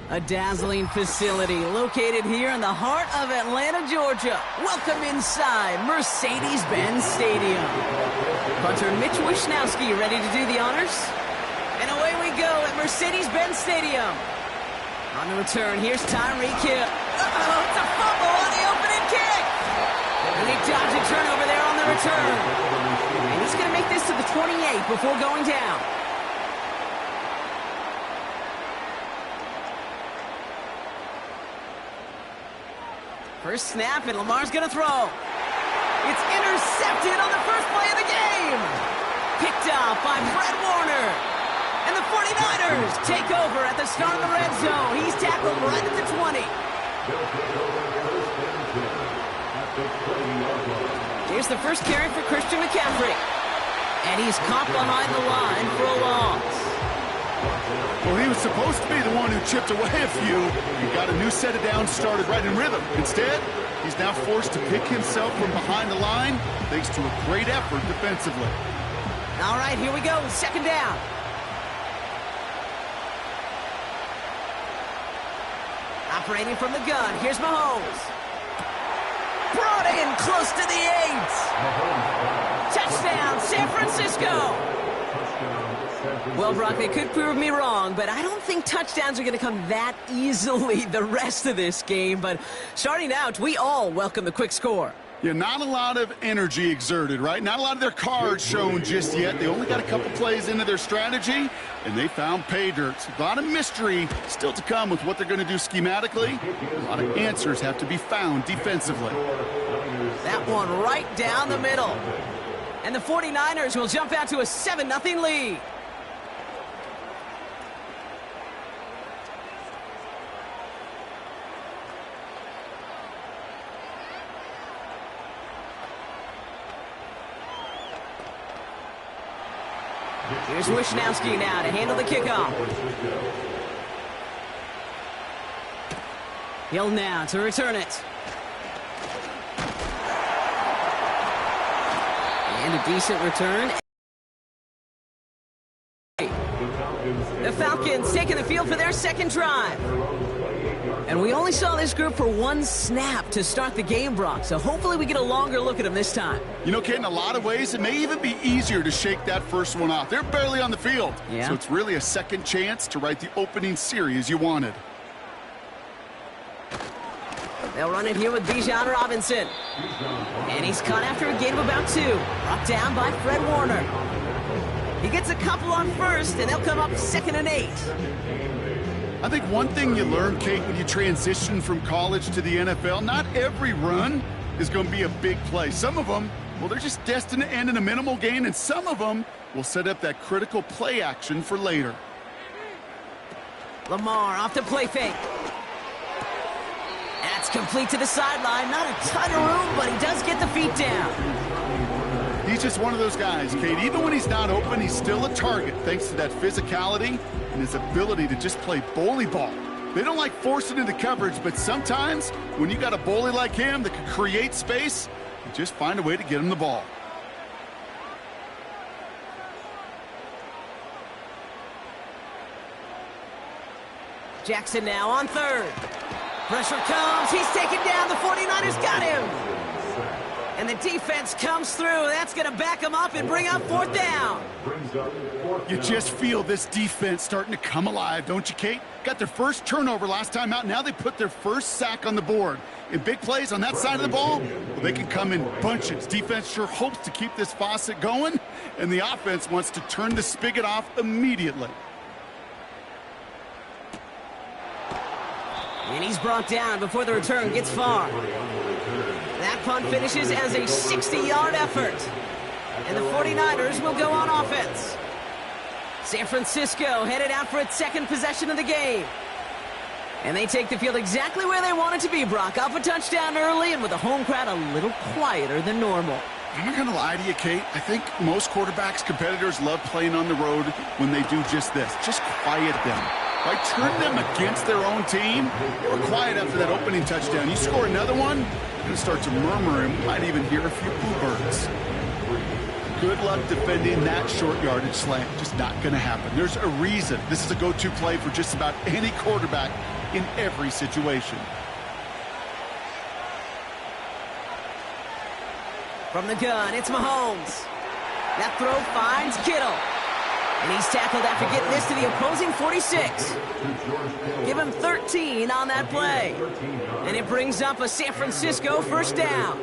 A dazzling facility located here in the heart of Atlanta, Georgia. Welcome inside Mercedes-Benz Stadium. Punter Mitch Wishnowski ready to do the honors. And away we go at Mercedes-Benz Stadium. On the return, here's Tyreek Hill. Uh-oh, it's a fumble on the opening kick. And they dodge a turnover there on the return. And he's going to make this to the 28 before going down. First snap, and Lamar's going to throw. It's intercepted on the first play of the game. Picked up by Fred Warner. And the 49ers take over at the start of the red zone. He's tackled right at the 20. Here's the first carry for Christian McCaffrey. And he's caught behind the line for a loss. Well, he was supposed to be the one who chipped away a few. He got a new set of downs started right in rhythm. Instead, he's now forced to pick himself from behind the line thanks to a great effort defensively. All right, here we go. Second down. Operating from the gun. Here's Mahomes. Brought in close to the 8. Touchdown, San Francisco. Well, Brock, they could prove me wrong, but I don't think touchdowns are going to come that easily the rest of this game. But starting out, we all welcome the quick score. Yeah, not a lot of energy exerted, right? Not a lot of their cards shown just yet. They only got a couple plays into their strategy, and they found pay dirt. A lot of mystery still to come with what they're going to do schematically. A lot of answers have to be found defensively. That one right down the middle. And the 49ers will jump out to a 7-0 lead. Here's Wishnowski now to handle the kickoff. Hill now to return it. And a decent return. The Falcons taking the field for their second drive. And we only saw this group for one snap to start the game, Brock, so hopefully we get a longer look at them this time. You know, Kate, in a lot of ways, it may even be easier to shake that first one off. They're barely on the field, so it's really a second chance to write the opening series you wanted. They'll run it here with Bijan Robinson. And he's caught after a gain of about 2. Brought down by Fred Warner. He gets a couple on first, and they'll come up 2nd and 8. I think one thing you learn, Kate, when you transition from college to the NFL, not every run is going to be a big play. Some of them, well, they're just destined to end in a minimal gain, and some of them will set up that critical play action for later. Lamar off the play fake. That's complete to the sideline. Not a ton of room, but he does get the feet down. He's just one of those guys, Kate. Even when he's not open, he's still a target thanks to that physicality and his ability to just play bully ball. They don't like forcing into coverage, but sometimes when you got a bully like him that can create space, you just find a way to get him the ball. Jackson now on 3rd. Pressure comes. He's taken down. The 49ers got him. And the defense comes through. That's going to back him up and bring up 4th down. You just feel this defense starting to come alive, don't you, Kate? Got their first turnover last time out. Now they put their first sack on the board. In big plays on that side of the ball, well, they can come in bunches. Defense sure hopes to keep this faucet going, and the offense wants to turn the spigot off immediately. And he's brought down before the return gets far. That punt finishes as a 60-yard effort. And the 49ers will go on offense. San Francisco headed out for its second possession of the game. And they take the field exactly where they want it to be, Brock. Up a touchdown early and with the home crowd a little quieter than normal. I'm not going to lie to you, Kate. I think most quarterbacks, competitors love playing on the road when they do just this. Just quiet them. Right? Turn them against their own team. They were quiet after that opening touchdown. You score another one, you're going to start to murmur and might even hear a few bluebirds. Good luck defending that short yardage slant. Just not going to happen. There's a reason. This is a go-to play for just about any quarterback in every situation. From the gun, it's Mahomes. That throw finds Kittle. And he's tackled after getting this to the opposing 46. Give him 13 on that play. And it brings up a San Francisco first down.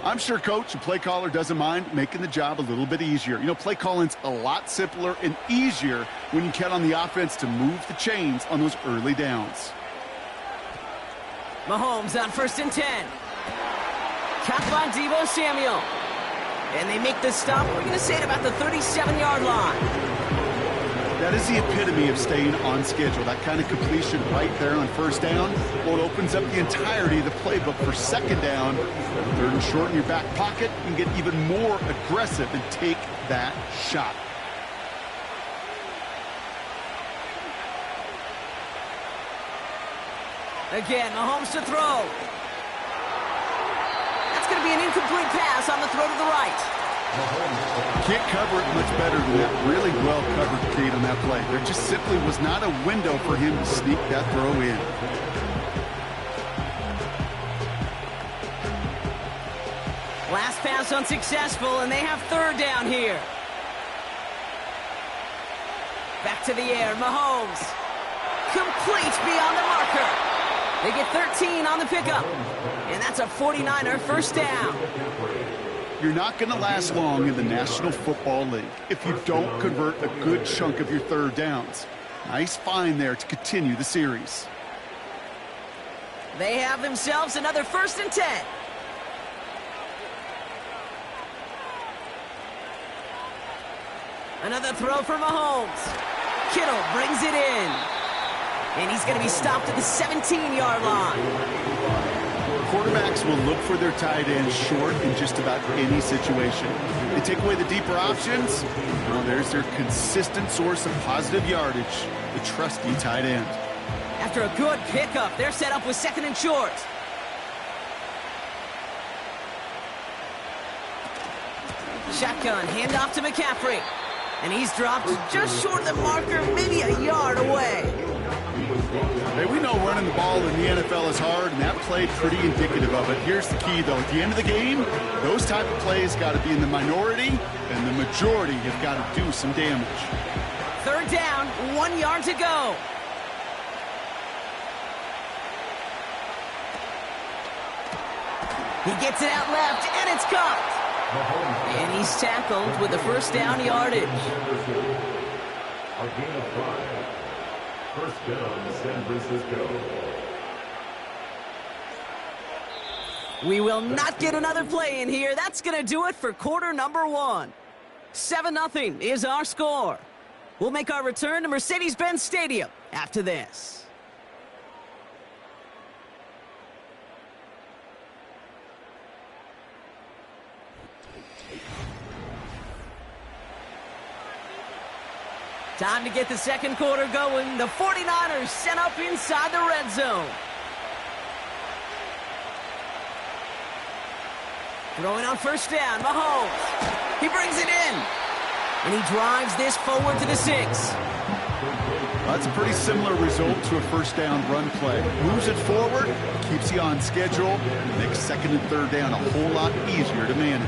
I'm sure coach and play caller doesn't mind making the job a little bit easier. You know, play calling's a lot simpler and easier when you count on the offense to move the chains on those early downs. Mahomes on 1st and 10. Caught by Deebo Samuel. And they make the stop, we're going to say, at about the 37-yard line. That is the epitome of staying on schedule. That kind of completion right there on 1st down. Well, it opens up the entirety of the playbook for 2nd down. 3rd and short in your back pocket. You can get even more aggressive and take that shot. Again, Mahomes to throw. That's going to be an incomplete pass on the throw to the right. Can't cover it much better than that. Really well covered, Kate, on that play. There just simply was not a window for him to sneak that throw in. Last pass unsuccessful, and they have 3rd down here. Back to the air, Mahomes. Complete beyond the marker. They get 13 on the pickup. And that's a 49er first down. You're not going to last long in the National Football League if you don't convert a good chunk of your 3rd downs. Nice find there to continue the series. They have themselves another 1st and 10. Another throw for Mahomes. Kittle brings it in. And he's going to be stopped at the 17-yard line. Quarterbacks will look for their tight ends short in just about any situation. They take away the deeper options. Well, there's their consistent source of positive yardage, the trusty tight end. After a good pickup, they're set up with 2nd and short. Shotgun, handoff to McCaffrey. And he's dropped just short of the marker, maybe a yard away. Hey, we know running the ball in the NFL is hard, and that play pretty indicative of it. Here's the key, though. At the end of the game, those type of plays got to be in the minority, and the majority have got to do some damage. 3rd down, 1 yard to go. He gets it out left, and it's caught. And he's tackled with the 1st down yardage. A gain of 5. 1st down, San Francisco. We will not get another play in here. That's going to do it for quarter number 1. 7-0 is our score. We'll make our return to Mercedes-Benz Stadium after this. Time to get the 2nd quarter going. The 49ers sent up inside the red zone. Throwing on 1st down, Mahomes. He brings it in. And he drives this forward to the 6. That's a pretty similar result to a 1st down run play. Moves it forward, keeps you on schedule, and makes 2nd and 3rd down a whole lot easier to manage.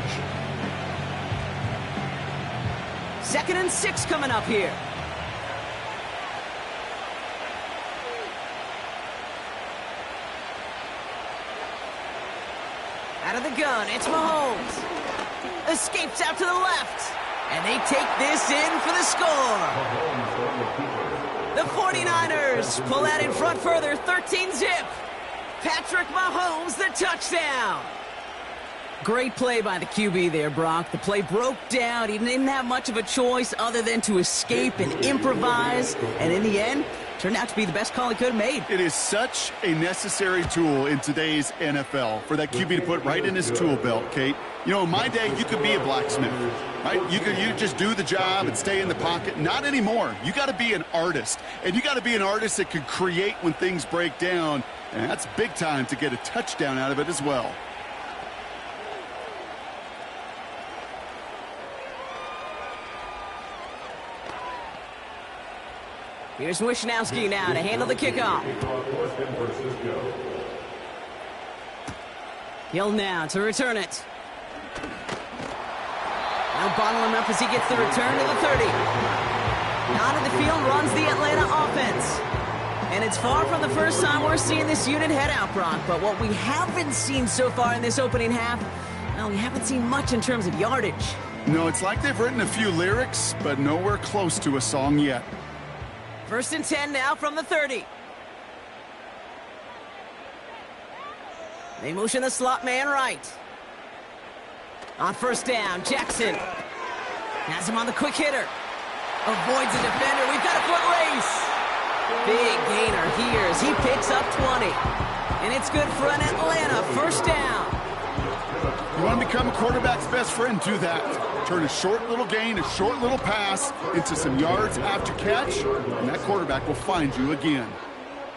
2nd and 6 coming up here. Out of the gun, it's Mahomes. Escapes out to the left. And they take this in for the score. The 49ers pull out in front further, 13-zip. Patrick Mahomes, the touchdown. Great play by the QB there, Brock. The play broke down. He didn't have much of a choice other than to escape and improvise. And in the end, turned out to be the best call he could have made. It is such a necessary tool in today's NFL for that QB to put right in his tool belt, Kate. You know, in my day, you could be a blacksmith, right? You just do the job and stay in the pocket. Not anymore. You got to be an artist. And you got to be an artist that can create when things break down. And that's big time to get a touchdown out of it as well. Here's Wisnowski now to handle the kickoff. Hill now to return it. Now bottle him up as he gets the return to the 30. Out of the field runs the Atlanta offense. And it's far from the first time we're seeing this unit head out, Brock. But what we haven't seen so far in this opening half, well, we haven't seen much in terms of yardage. No, it's like they've written a few lyrics, but nowhere close to a song yet. 1st and 10 now from the 30. They motion the slot man right. On 1st down, Jackson has him on the quick hitter. Avoids the defender. We've got a foot race. Big gainer here as he picks up 20. And it's good for an Atlanta 1st down. You want to become a quarterback's best friend, do that. Turn a short little gain, a short little pass into some yards after catch, and that quarterback will find you again.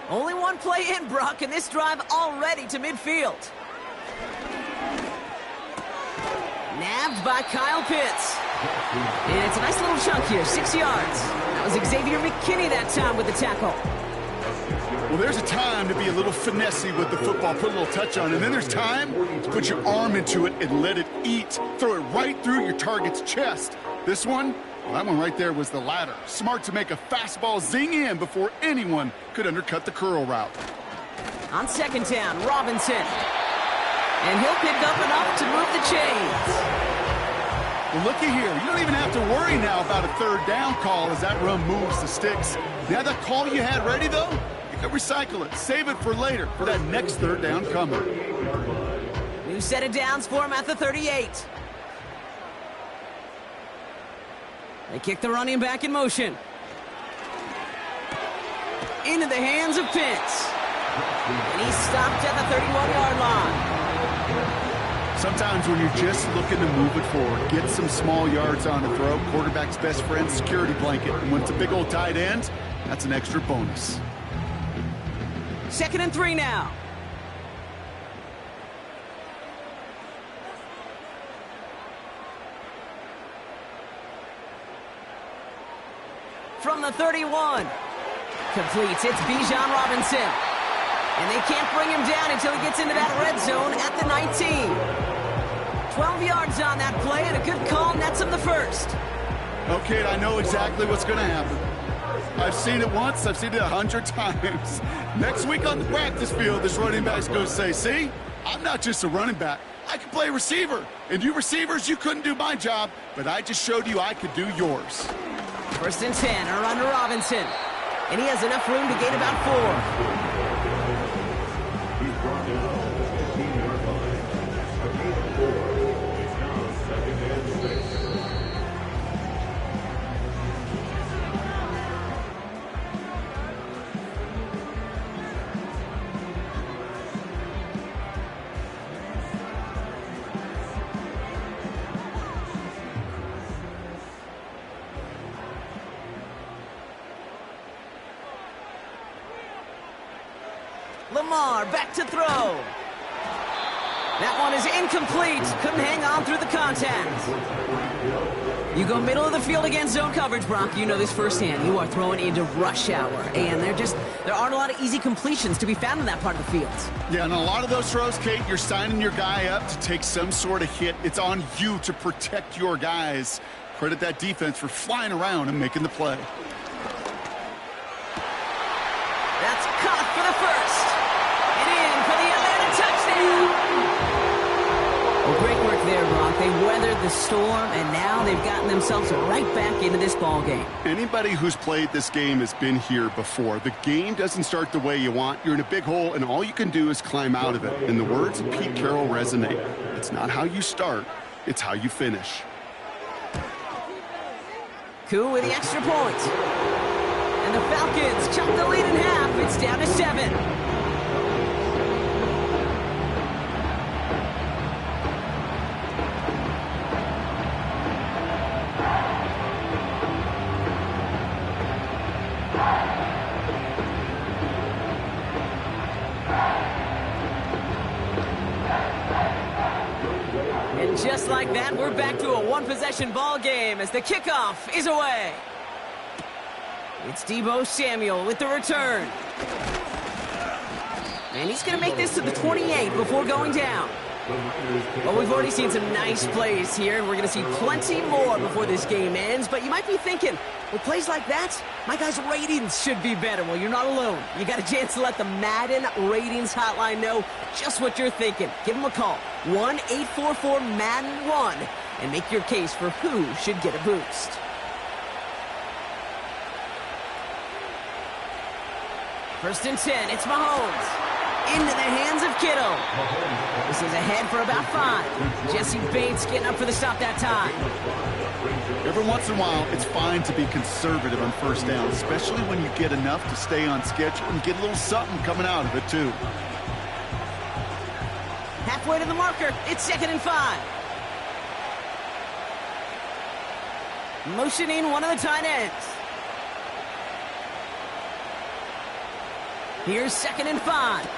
Only one play in, Brock, and this drive already to midfield. Nabbed by Kyle Pitts. And it's a nice little chunk here, 6 yards. That was Xavier McKinney that time with the tackle. Well, there's a time to be a little finessey with the football, put a little touch on it, and then there's time to put your arm into it and let it eat. Throw it right through your target's chest. This one, well, that one right there was the latter. Smart to make a fastball zing in before anyone could undercut the curl route. On 2nd down, Robinson. And he'll pick up enough to move the chains. Well, looky here. You don't even have to worry now about a 3rd down call as that run moves the sticks. Now that call you had ready, though, you can recycle it. Save it for later for that next 3rd down comer. New set of downs for him at the 38. They kick the running back in motion. Into the hands of Pitts. And he's stopped at the 31-yard line. Sometimes when you're just looking to move it forward, get some small yards on the throw, quarterback's best friend, security blanket. And when it's a big old tight end, that's an extra bonus. 2nd and 3 now. From the 31. Completes. It's Bijan Robinson. And they can't bring him down until he gets into that red zone at the 19. 12 yards on that play, and a good call nets him the 1st. Okay, I know exactly what's going to happen. I've seen it once, I've seen it 100 times. Next week on the practice field, this running back's going to say, see, I'm not just a running back. I can play receiver. And you receivers, you couldn't do my job, but I just showed you I could do yours. 1st and 10, are under Robinson. And he has enough room to gain about 4. Lamar back to throw. That one is incomplete. Couldn't hang on through the contact. You go middle of the field against zone coverage, Brock. You know this firsthand. You are throwing into rush hour. And there aren't a lot of easy completions to be found in that part of the field. Yeah, and a lot of those throws, Kate, you're signing your guy up to take some sort of hit. It's on you to protect your guys. Credit that defense for flying around and making the play. That's caught for the 1st. And in for the Atlanta touchdown. Well, great work there, Brock. They weathered the storm, and now they've gotten themselves right back into this ball game. Anybody who's played this game has been here before. The game doesn't start the way you want. You're in a big hole, and all you can do is climb out of it. And the words of Pete Carroll resonate. It's not how you start, it's how you finish. Koo with the extra point. And the Falcons chop the lead in half. It's down to 7. And just like that, we're back to a one-possession ball game as the kickoff is away. It's Deebo Samuel with the return. And he's going to make this to the 28 before going down. Well, we've already seen some nice plays here, and we're going to see plenty more before this game ends. But you might be thinking, with plays like that, my guys' ratings should be better. Well, you're not alone. You got a chance to let the Madden ratings hotline know just what you're thinking. Give them a call, 1-844-MADDEN-1, and make your case for who should get a boost. First and 10, it's Mahomes. Into the hands of Kittle. This is ahead for about 5. Jesse Bates getting up for the stop that time. Every once in a while, it's fine to be conservative on first down, especially when you get enough to stay on schedule and get a little something coming out of it, too. Halfway to the marker, it's 2nd and 5. Motioning one of the tight ends. Here's 2nd and 5.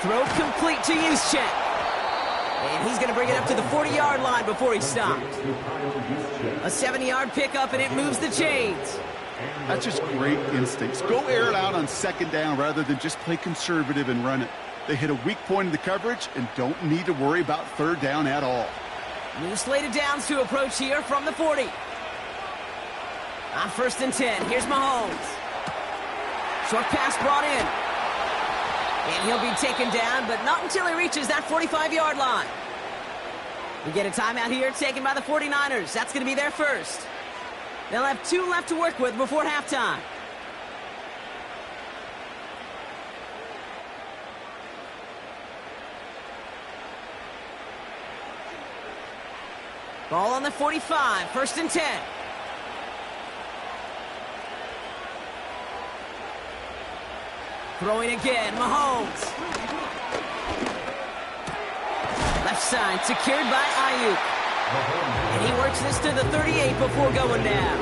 Throw complete to Juszczyk. And he's going to bring it up to the 40-yard line before he stopped. A 70-yard pickup, and it moves the chains. That's just great instincts. Go air it out on 2nd down rather than just play conservative and run it. They hit a weak point in the coverage and don't need to worry about 3rd down at all. New slated downs to approach here from the 40. On 1st and 10, here's Mahomes. Short pass brought in. And he'll be taken down, but not until he reaches that 45-yard line. We get a timeout here taken by the 49ers. That's going to be their first. They'll have 2 left to work with before halftime. Ball on the 45, 1st and 10. Throwing again, Mahomes. Left side, secured by Ayuk. And he works this to the 38 before going down.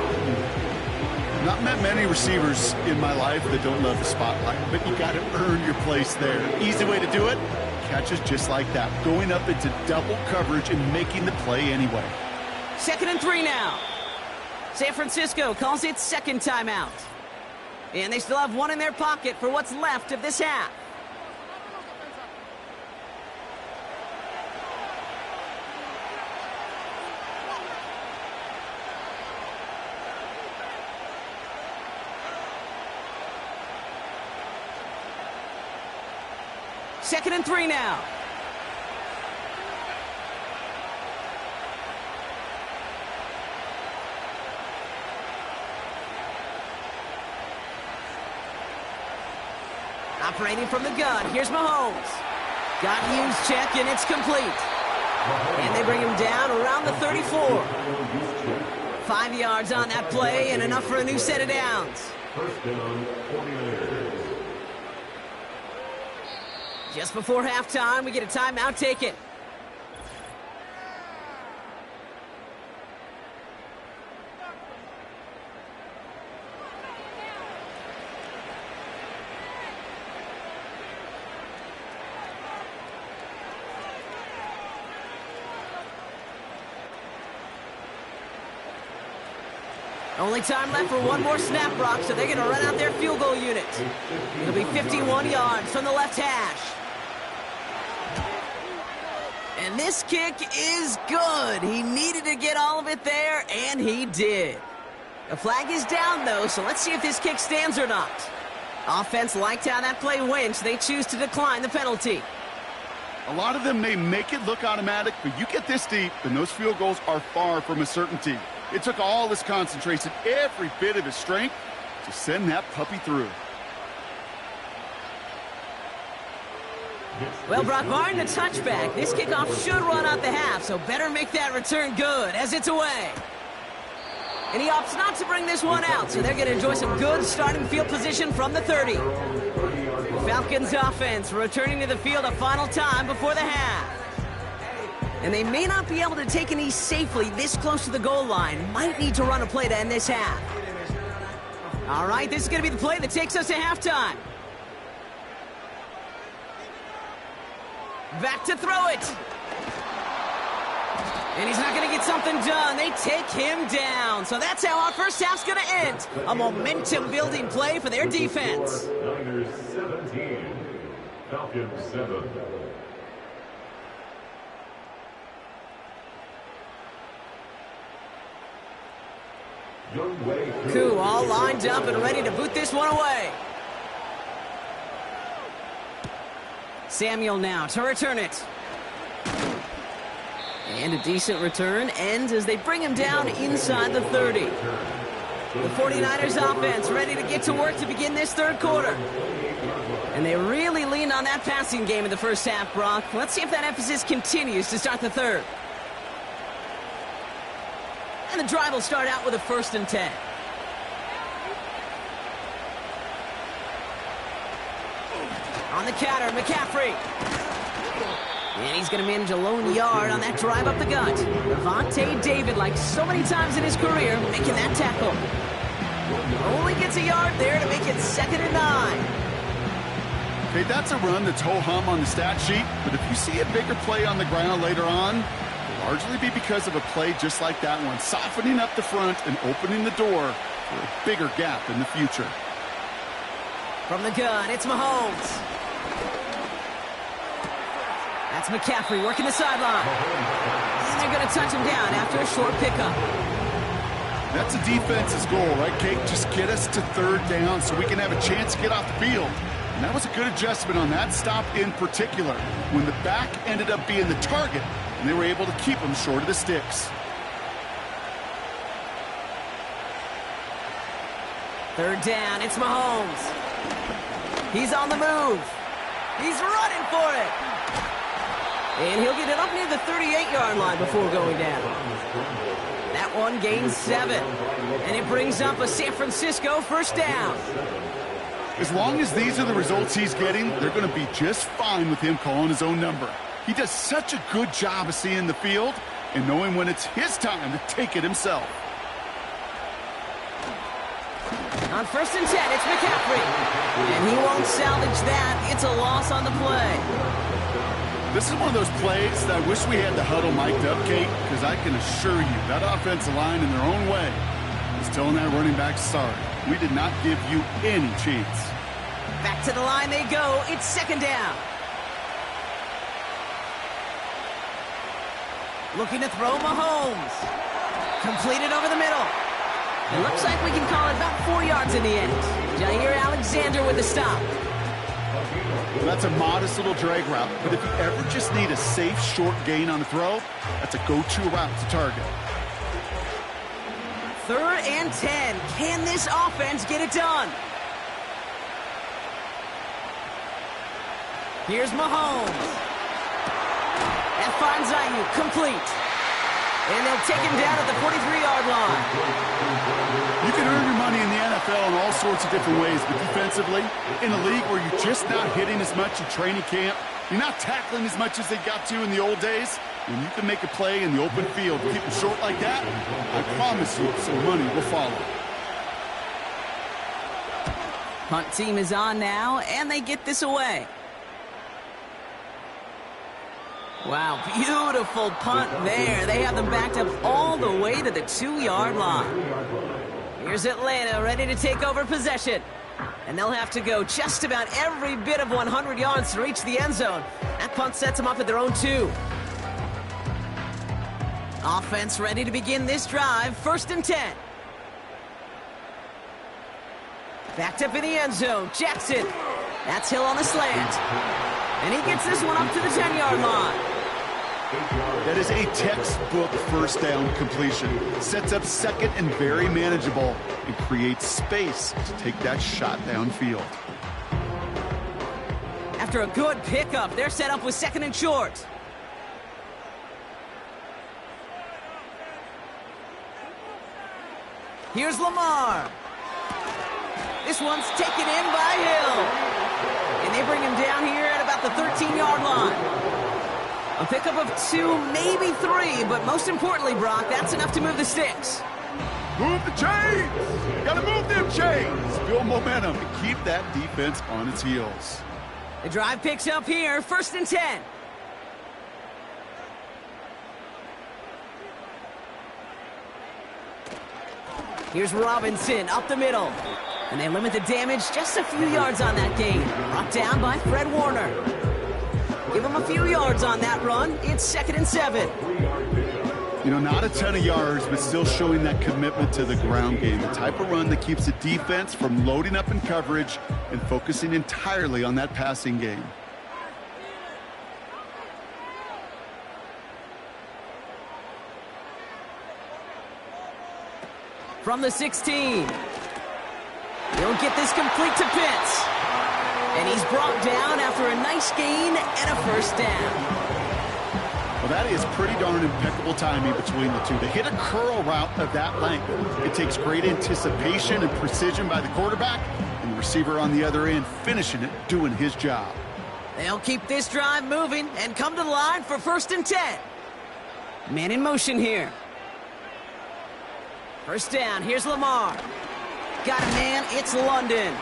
Not met many receivers in my life that don't love the spotlight, but you got to earn your place there. Easy way to do it, catches just like that. Going up into double coverage and making the play anyway. 2nd and 3 now. San Francisco calls it 2nd timeout. And they still have 1 in their pocket for what's left of this half. Second and 3 now. Operating from the gun, here's Mahomes. Got Juszczyk, and it's complete. And they bring him down around the 34. 5 yards on that play, and enough for a new set of downs. First down, 49ers. Just before halftime, we get a timeout taken. Only time left for one more snap, Brock, so they're going to run out their field goal unit. It'll be 51 yards from the left hash. And this kick is good. He needed to get all of it there, and he did. The flag is down, though, so let's see if this kick stands or not. Offense liked how that play went, so they choose to decline the penalty. A lot of them may make it look automatic, but you get this deep, and those field goals are far from a certainty. It took all his concentration, every bit of his strength, to send that puppy through. Well, Brock, barring the touchback, this kickoff should run out the half, so better make that return good as it's away. And he opts not to bring this one out, so they're going to enjoy some good starting field position from the 30. The Falcons offense returning to the field a final time before the half. And they may not be able to take a knee safely this close to the goal line. Might need to run a play to end this half. All right, this is going to be the play that takes us to halftime. Back to throw it. And he's not going to get something done. They take him down. So that's how our first half's going to end. A momentum-building play for their defense. Niners 17, Falcons 7. Koo all lined up and ready to boot this one away. Samuel now to return it. And a decent return ends as they bring him down inside the 30. The 49ers offense ready to get to work to begin this third quarter. And they really leaned on that passing game in the first half, Brock. Let's see if that emphasis continues to start the third. And the drive will start out with a 1st and 10. On the counter, McCaffrey. And he's going to manage a lone yard on that drive up the gut. Levante David, like so many times in his career, making that tackle. Only gets a yard there to make it 2nd and 9. Okay, that's a run that's ho-hum on the stat sheet, but if you see a bigger play on the ground later on, it'll largely be because of a play just like that one, softening up the front and opening the door for a bigger gap in the future. From the gun, it's Mahomes. That's McCaffrey working the sideline. And they're going to touch him down after a short pickup. That's a defense's goal, right, Kate? Just get us to 3rd down so we can have a chance to get off the field. And that was a good adjustment on that stop in particular, when the back ended up being the target, and they were able to keep him short of the sticks. 3rd down, it's Mahomes. He's on the move. He's running for it. And he'll get it up near the 38-yard line before going down. That one gains 7. And it brings up a San Francisco 1st down. As long as these are the results he's getting, they're going to be just fine with him calling his own number. He does such a good job of seeing the field and knowing when it's his time to take it himself. On 1st and 10, it's McCaffrey. And he won't salvage that. It's a loss on the play. This is one of those plays that I wish we had the huddle mic'd up, Kate, because I can assure you that offensive line in their own way is telling that running back, sorry, we did not give you any chance. Back to the line they go. It's 2nd down. Looking to throw Mahomes. Completed over the middle. It looks like we can call it about 4 yards in the end. Jair Alexander with the stop. Well, that's a modest little drag route, but if you ever just need a safe, short gain on a throw, that's a go-to route to target. 3rd and 10. Can this offense get it done? Here's Mahomes. That finds Ayuk, complete. And they'll take him down at the 43-yard line. You can earn your money in the NFL in all sorts of different ways, but defensively, in a league where you're just not hitting as much in training camp, you're not tackling as much as they got to in the old days, when you can make a play in the open field, keep it short like that, I promise you some money will follow. Punt team is on now, and they get this away. Wow, beautiful punt there. They have them backed up all the way to the 2-yard line. Here's Atlanta ready to take over possession. And they'll have to go just about every bit of 100 yards to reach the end zone. That punt sets them up at their own 2. Offense ready to begin this drive. 1st and 10. Backed up in the end zone. Jackson. That's Hill on the slant. And he gets this one up to the 10-yard line. That is a textbook 1st down completion. Sets up 2nd and very manageable and creates space to take that shot downfield. After a good pickup, they're set up with 2nd and short. Here's Lamar. This one's taken in by Hill. And they bring him down here at about the 13-yard line. A pickup of 2, maybe 3, but most importantly, Brock, that's enough to move the sticks. Move the chains! Gotta move them chains! Build momentum and keep that defense on its heels. The drive picks up here, 1st and 10. Here's Robinson up the middle. And they limit the damage just a few yards on that gain. Brought down by Fred Warner. Give him a few yards on that run. It's 2nd and 7. You know, not a ton of yards, but still showing that commitment to the ground game. The type of run that keeps the defense from loading up in coverage and focusing entirely on that passing game. From the 16. He'll get this complete to Pitts. And he's brought down after a nice gain and a first down. Well, that is pretty darn impeccable timing between the two. To hit a curl route of that length, it takes great anticipation and precision by the quarterback, and the receiver on the other end finishing it, doing his job. They'll keep this drive moving and come to the line for 1st and 10. Man in motion here. First down, here's Lamar. Got a man, it's London.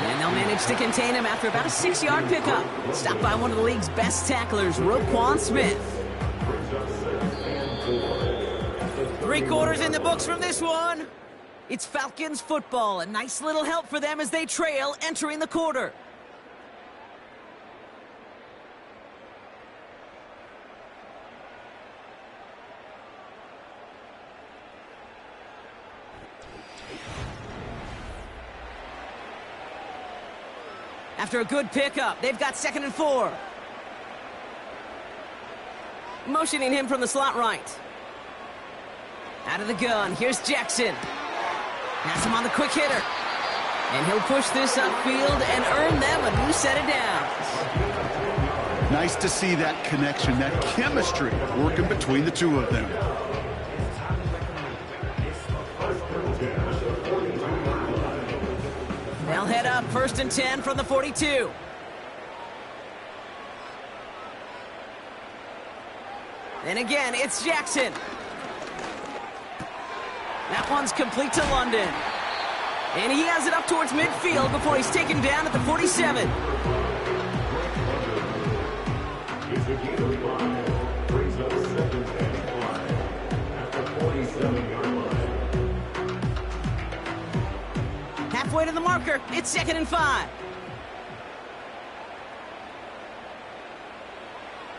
And they'll manage to contain him after about a 6-yard pickup. Stopped by one of the league's best tacklers, Roquan Smith. 3 quarters in the books from this one. It's Falcons football. A nice little help for them as they trail entering the quarter. After a good pickup, they've got 2nd and 4. Motioning him from the slot right. Out of the gun, here's Jackson. Has him on the quick hitter. And he'll push this upfield and earn them a new set of downs. Nice to see that connection, that chemistry working between the two of them. They'll head up 1st and 10 from the 42. And again, it's Jackson. That one's complete to London. And he has it up towards midfield before he's taken down at the 47. Brings up 2nd and 5 at the 47-yard line. Halfway to the marker, it's 2nd and 5.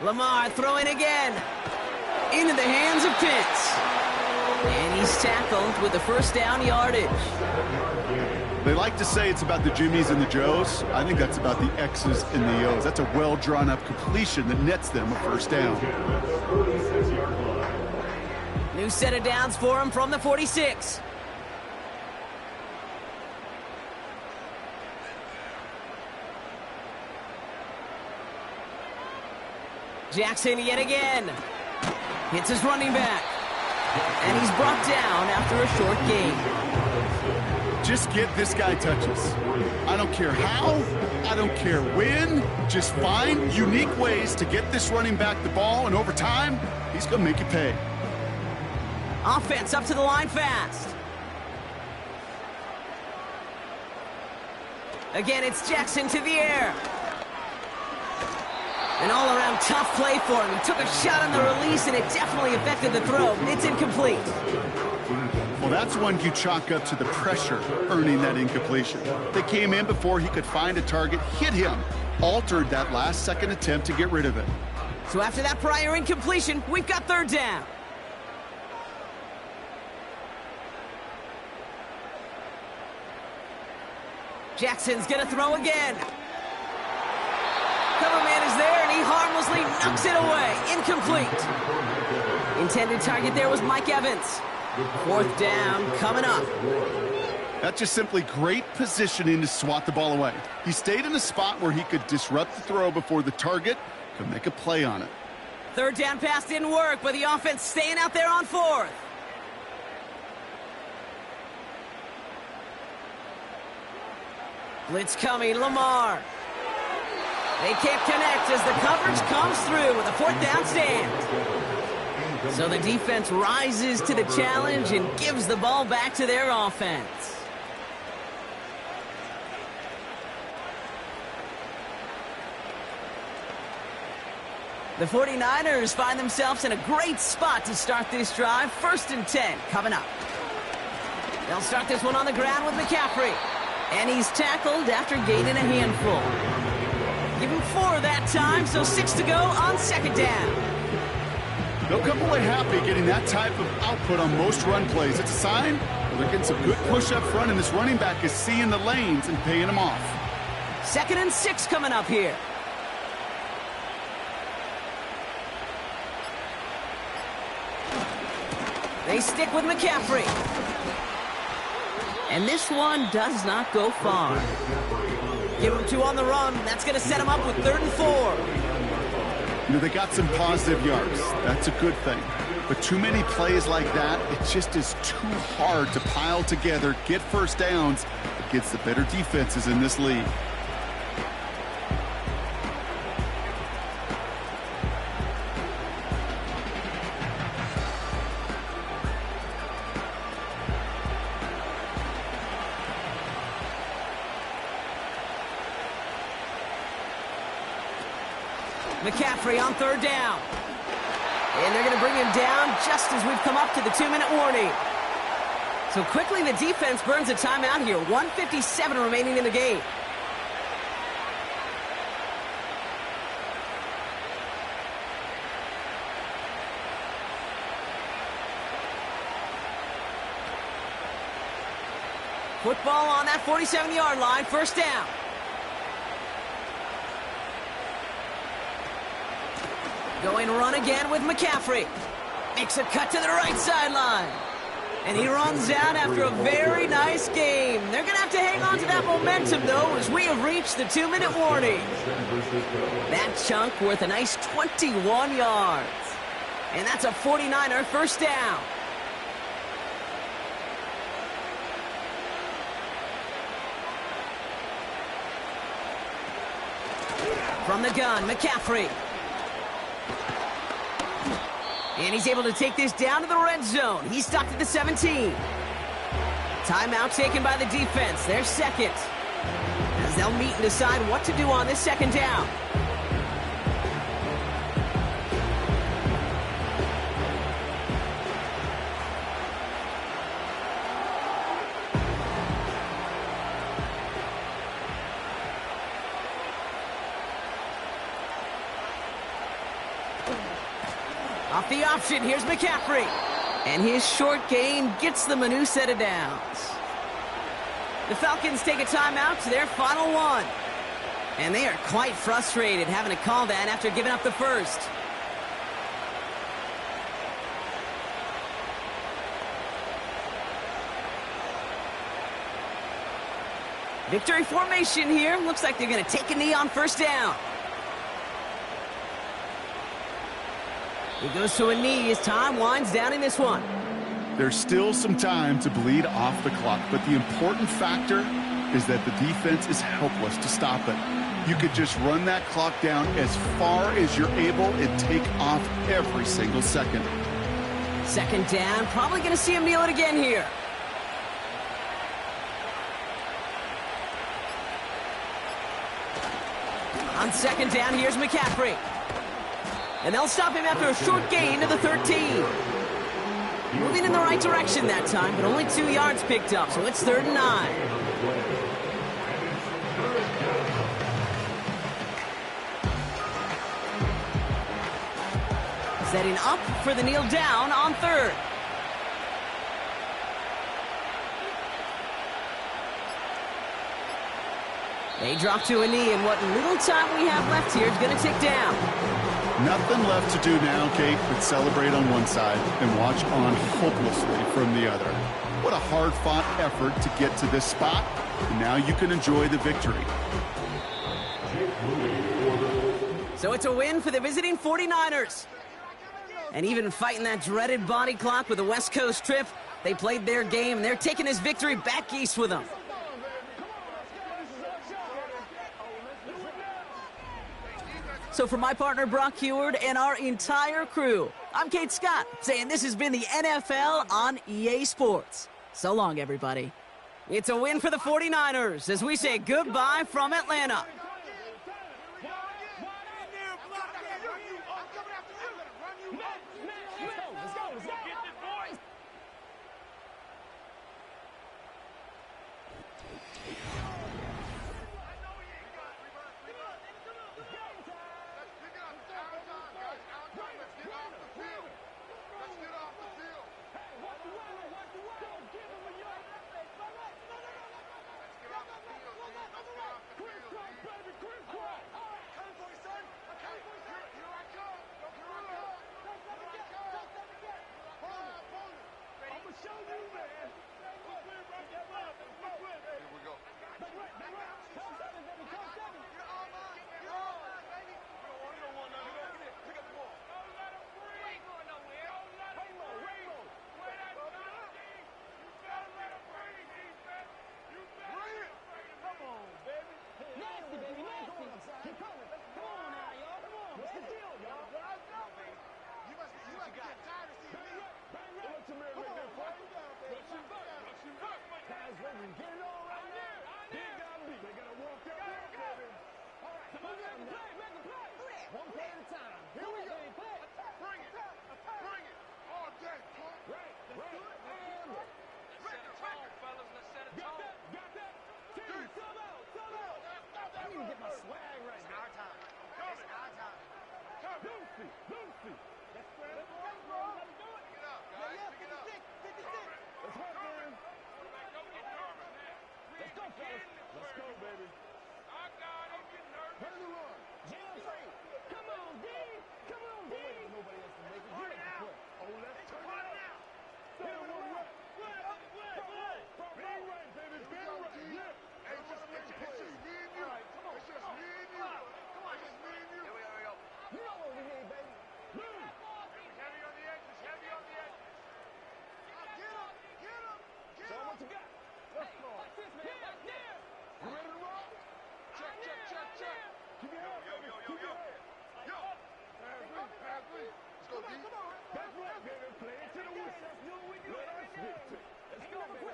Lamar throwing again. Into the hands of Pitts. And he's tackled with the first down yardage. They like to say it's about the Jimmies and the Joes. I think that's about the X's and the O's. That's a well-drawn-up completion that nets them a first down. New set of downs for him from the 46. Jackson yet again. Hits his running back. And he's brought down after a short gain. Just get this guy touches. I don't care how, I don't care when. Just find unique ways to get this running back the ball, and over time, he's going to make it pay. Offense up to the line fast. Again, it's Jackson to the air. An all-around tough play for him. He took a shot on the release, and it definitely affected the throw. It's incomplete. Well, that's one you chalk up to the pressure earning that incompletion. They came in before he could find a target, hit him, altered that last-second attempt to get rid of it. So after that prior incompletion, we've got 3rd down. Jackson's going to throw again. Cover man is there, and he harmlessly knocks it away. Incomplete. Intended target there was Mike Evans. 4th down coming up. That's just simply great positioning to swat the ball away. He stayed in a spot where he could disrupt the throw before the target could make a play on it. 3rd down pass didn't work, but the offense staying out there on 4th. Blitz coming, Lamar. They can't connect as the coverage comes through with a 4th down stand. So the defense rises to the challenge and gives the ball back to their offense. The 49ers find themselves in a great spot to start this drive. 1st and 10 coming up. They'll start this one on the ground with McCaffrey. And he's tackled after gaining a handful. Give him 4 that time, so 6 to go on second down. They'll come away happy getting that type of output on most run plays. It's a sign they're getting some good push up front, and this running back is seeing the lanes and paying them off. 2nd and 6 coming up here. They stick with McCaffrey. And this one does not go far. Give him 2 on the run. That's going to set him up with 3rd and 4. You know, they got some positive yards. That's a good thing. But too many plays like that, it just is too hard to pile together, get first downs against the better defenses in this league. McCaffrey on 3rd down. And they're going to bring him down just as we've come up to the 2-minute warning. So quickly the defense burns a timeout here. 1:57 remaining in the game. Football on that 47-yard line. 1st down. Going run again with McCaffrey. Makes a cut to the right sideline. And he runs out after a very nice game. They're going to have to hang on to that momentum, though, as we have reached the 2-minute warning. That chunk worth a nice 21 yards. And that's a 49er 1st down. From the gun, McCaffrey. And he's able to take this down to the red zone. He's stopped at the 17. Timeout taken by the defense. Their 2nd. As they'll meet and decide what to do on this 2nd down. Off the option, here's McCaffrey. And his short gain gets them a new set of downs. The Falcons take a timeout to their final one. And they are quite frustrated having to call that after giving up the 1st. Victory formation here. Looks like they're going to take a knee on 1st down. He goes to a knee as time winds down in this one. There's still some time to bleed off the clock, but the important factor is that the defense is helpless to stop it. You could just run that clock down as far as you're able and take off every single second. 2nd down, probably going to see him kneel it again here. On 2nd down, here's McCaffrey. And they'll stop him after a short gain to the 13. Moving in the right direction that time, but only 2 yards picked up, so it's 3rd and 9. Setting up for the kneel down on 3rd. They drop to a knee, and what little time we have left here is going to tick down. Nothing left to do now, Kate, but celebrate on one side and watch on hopelessly from the other. What a hard-fought effort to get to this spot, and now you can enjoy the victory. So it's a win for the visiting 49ers. And even fighting that dreaded body clock with a West Coast trip, they played their game, and they're taking this victory back east with them. So for my partner, Brock Heward, and our entire crew, I'm Kate Scott, saying this has been the NFL on EA Sports. So long, everybody. It's a win for the 49ers as we say goodbye from Atlanta.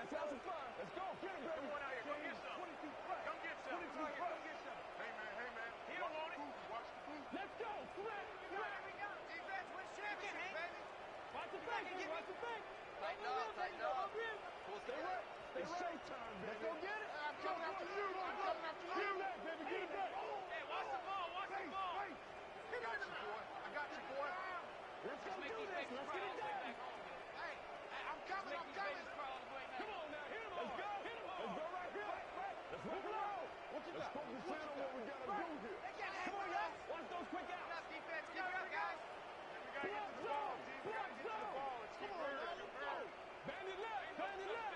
Let's have some fun. Let's go. Get him, baby. Come on out here. Come get some. 22 fresh. Come get some. 22 Come out here. fresh. Come get some. Hey, man. He don't want it. Watch the boot. Let's go. Sweat. Here we go. Defense wins championship, baby. Watch the fake. Watch the fake. Tighten up. Stay right. It's showtime, baby. Let's go get it. I'm coming after you. I'm coming after you. Get him back, baby. Get him back. Hey, watch the ball. Watch the ball. I got you, boy. I got you, boy. Let's go do this. Let's get it done. Hey, I'm coming. I'm coming. Come on now. Hit him all. Let's go. Hit him all. Let's go right here. Let's move it on. Let's focus in on what we got to do here. Come on, y'all. Watch those quick outs. Enough defense. Keep it up, guys. We got to get to the ball. We got to get to the ball. Let's keep it up. Bandit left. Bandit left.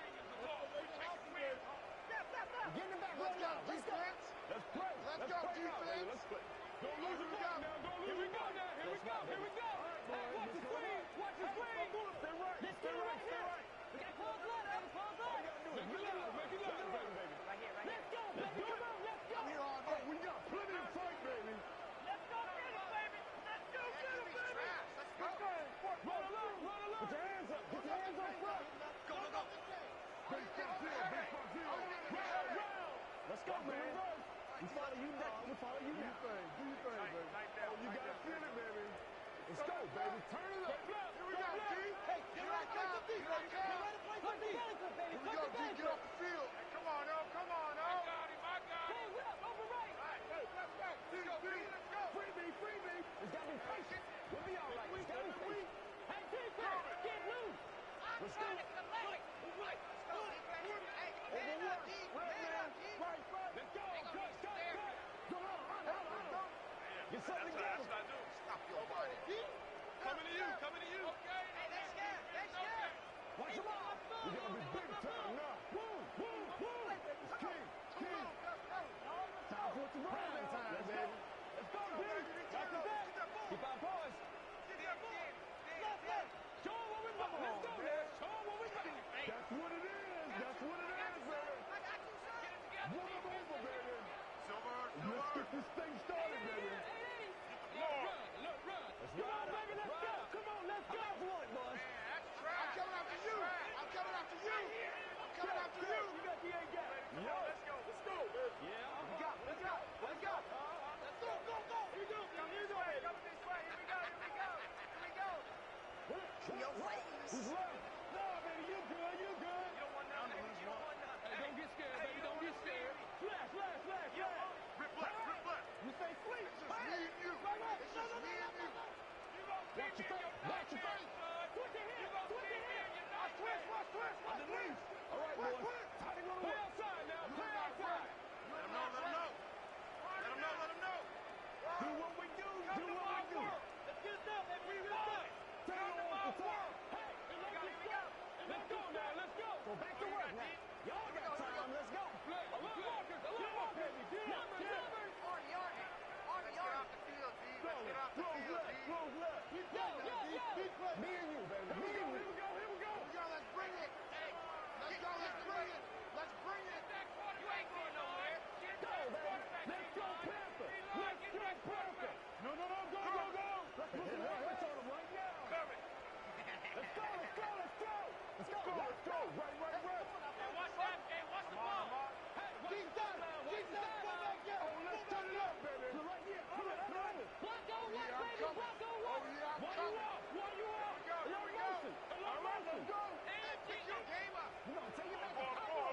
Get in the back. Let's go, defense. Let's play. Let's go, defense. Let's play. Don't lose the ball now. Don't lose the ball now. Here we go. Here we go. Hey, watch the screen. Watch the screen. Stay right. Stay right. We got close left, baby. Close left. Make it loud. Make it loud, baby. Right here. Let's go, baby. Come on. Let's go. I'm here all day. We got plenty of fight, baby. Let's go get it, baby. Let's go Can't get give it, me baby. trash. Let's go. Run along. Put your hands up. Put your hands up front. Go. Big front field. Big front field. Round. Let's go, man. We follow you now. We follow you now. Do your thing, baby. Oh, you got to feel it, baby. Let's go, baby. Turn it up. Here we go, D. Hey, here I come. Here I come. Here we go, D. Get off the field. Hey, come on, O. Come on, O. My God. Hey, left, over right. Let's go. Let's go. Free me. It's got to be patient. We'll be all right. It's got to be patient. Hey, defense, get loose. Let's go. Let's go, defense. Hey, man up, D. Man up, D. Right. Let's go. Cut. Go on. Get something together. Stop your body. Coming to you. Okay. Hey, let's go. Let's go. Watch him out. We're going to be big time now. Woo. It's king. Time for it to run. Let's go. Let's go, baby. Back to back. Keep our boys. Show them what we got. Let's go, man. Show them what we got. That's what it is. Baby. I got you, son. Run them over, baby. Silver. Let's get this thing started, baby. Run. Let's go, baby. Let's go. Come on, let's go. Boys. That's trash. I'm coming after you. You got the A gap. Let's go, baby. Yeah. Let's go. Let's go. Go. Here we go. Coming this way. Here we go. Who's left? No, baby, you good. You don't want none, baby. You don't want none. Hey, don't get scared, baby. Don't get scared. Flash. Rip left. You stay sweet. It's just me and you. It's just me and you. You gonna watch your face. Switch your hand. Twist. Underneath. All right, boys. Play outside now. Play outside. Let him know. Do what we do. Let's get it done, baby. We won. Turn it off the top. Hey, let's go now. Let's go. Go back to work now. Y'all got time. Let's go. A little more, baby. Let's get off the field, D. Let's get off the field, D. Close left. Me and you, baby. Here we go. Let's bring it. Let's bring it. You ain't going nowhere. Go, baby. Let's go, Panther. No. Go. Let's put some helmets on them right now. Let's go. Right. Hey, watch the ball. Hey, keep that. Let's turn it up, baby. Right here. Block on one, baby. Block on one. Why you off? Let's go. Hey, pick your game up. You gonna take it back to the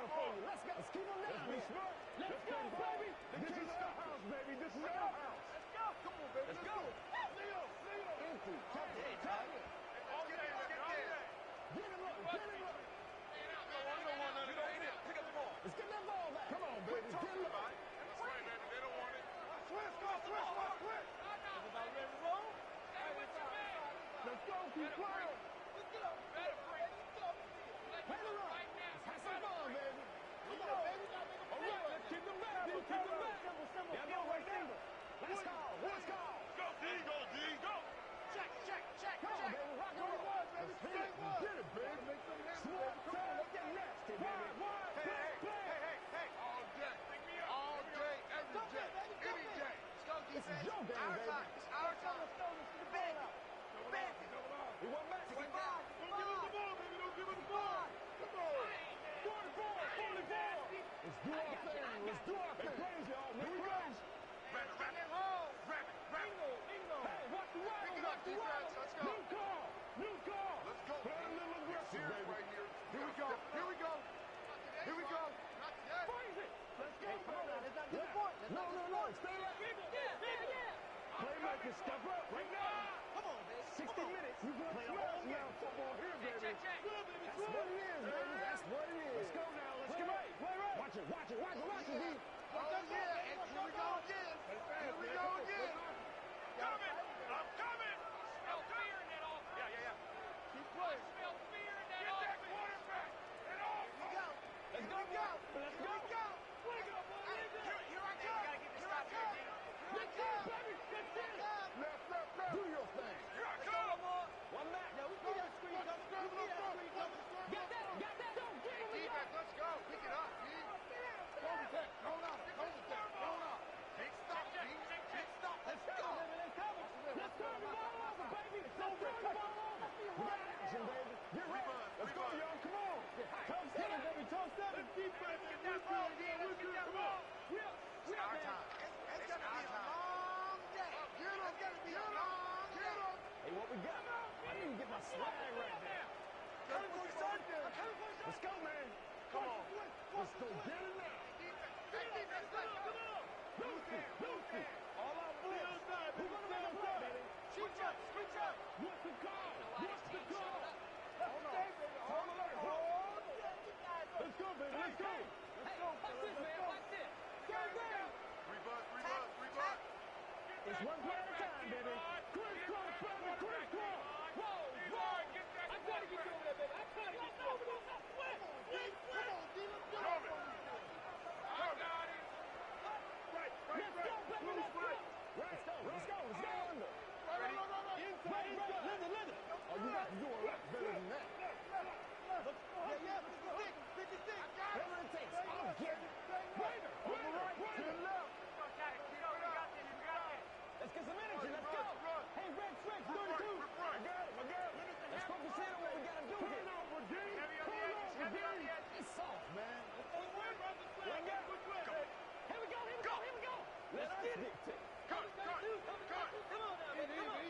for you. Let's go. Let's keep them down. Let's be smart. Let's go, baby. This is our house, baby. This is our house. Let's go. Come on, baby. Let's go. Leo. Empty. Tap it. All day. Get him up. Pick up the ball. Let's get that ball back. Come on, baby. Get him up. That's right, baby. They don't want it. Switch. Everybody ready to roll? Hey, what's your man? Let's go. Keep playing. Better bring. Play the run. Let's have some fun, baby. Come on, baby. All right, let's keep them back. Simple. Yeah, go right there. Let's go. Go, D. Check. Come on, baby. Rock on. Let's hit it. Get it, baby. Smart time. Let's get nasty, baby. Hey. All day, every day, any day. Let's go, defense. It's your game, Our baby. time. It's our time. He went back. Don't give us the ball, baby. Don't give us the ball. Come on. defense. Let's go. New call. New call. Let's go. Play a little aggressive, Serious baby. right here. Here we go. Here we go. Here we go. Not today. Freeze it. Let's go, Hey, come on now. baby. Let's not get the point. Let's not get the point. Stay left. Yeah. Playmakers, step up right now. Come on, baby. 60 minutes. You play all now football here, baby. That's what it is, baby. That's what it is. Let's go now. Let's go. Right. Watch it, D. Oh, yeah. And here we go again. Here we go again. Coming! I'm coming! I smell fear in that offense. Yeah. Keep I playing. smell fear in that Get that offense. quarterback. And off. Here we go. Let's go. Let's Here go. we go. Here I come. gotta get this stop here, D. Let's go, baby. Let's go. Left. Do your thing. Here I come! One back. Now, we see that screen coming. We see that screen coming. Got that. Don't give him the Defense, let's go. Pick it up, G. Hold it. Hold on. Big stop, G. Big stop. Let's go. Let's turn the ball over, baby. Let's turn the ball over. We got action, baby. Get ready. Let's go, y'all. Come on. Toe seven, baby. Toe seven. Defense. Get that ball, D. Let's get that ball. It's our time. It's going to be a long day. It's going to be a long day. Hey, what we got? I need to get my swag right now. Coming for you, son. I'm coming for you, son. Let's go, man. Come on. Let's go get it now. Hey, defense, let's go. Lucy. All our boys. We're going to make a play, baby. Switch up. What's the call? Hold on. Let's go, baby. Let's go. Watch this, man. Watch this. Rebut. It's one play at a time, baby. Crisscross, baby. Crisscross. Whoa. I gotta get you over there, baby. I gotta get you over there. Come on, D. Let's go. I got it. Let's go, baby. Let's go. Under. Right. Inside. Listen. Oh, you got to do a lot better than that. Yeah, 56. Whatever it takes. I'll get it. Right. To the left. Got it, kiddo. We got this. Let's get some energy. Let's go. Run. Hey, Red Switch, 32. I got it. Let's focus in on what we got to do here. Heavy on the edges. It's soft, man. Let go. Here we go. Let's get it. Cut. Come on now, baby. Come on.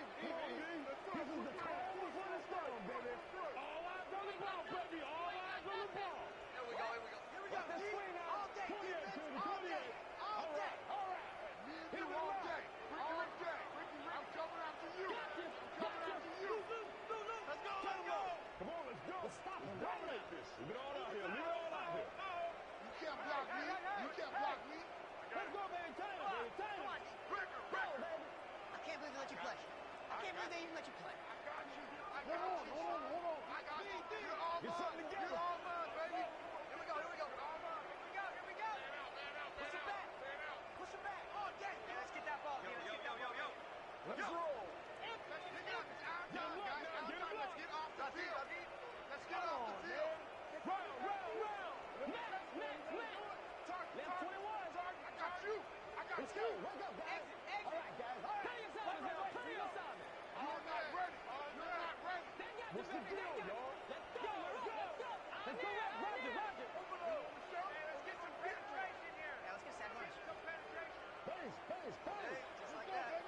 This is the time before the storm, baby. All eyes on the ball, baby. All eyes on the ball. Here we go. Let's swing out. All day, 28, defense. 28. All day. All right. Me and Hit you him all right. day. Ricky, I'm coming after you. Let's go. Come on, let's go. Stop him. Dominate this. Leave it all out here. You can't block me. Let's go, baby. Time it. Ricker. I can't believe they let you play. I can't believe they even let you play. I got you. Hold on. I got you. You're all Get something mine. together. You're all mine, baby. Here we go. Here we go. Push it back. All day. Yeah, let's get that ball, D. Let's get that ball. Let's roll. Let's pick it up. It's our time, guys. Our time. Let's get off the field. Let's get off the field. Round. Next. Left 21. I got you. Let's go. Wake up, guys. Exit. All right, guys. All right. Turn your side, man. Turn your side. You're not ready. You're not ready. They got What's you, the baby. deal, They got you. y'all? Let's go. Let's go, Roger. Let's get some penetration here. Now let's get Sam Lynch. Some penetration. Pace. Just like that.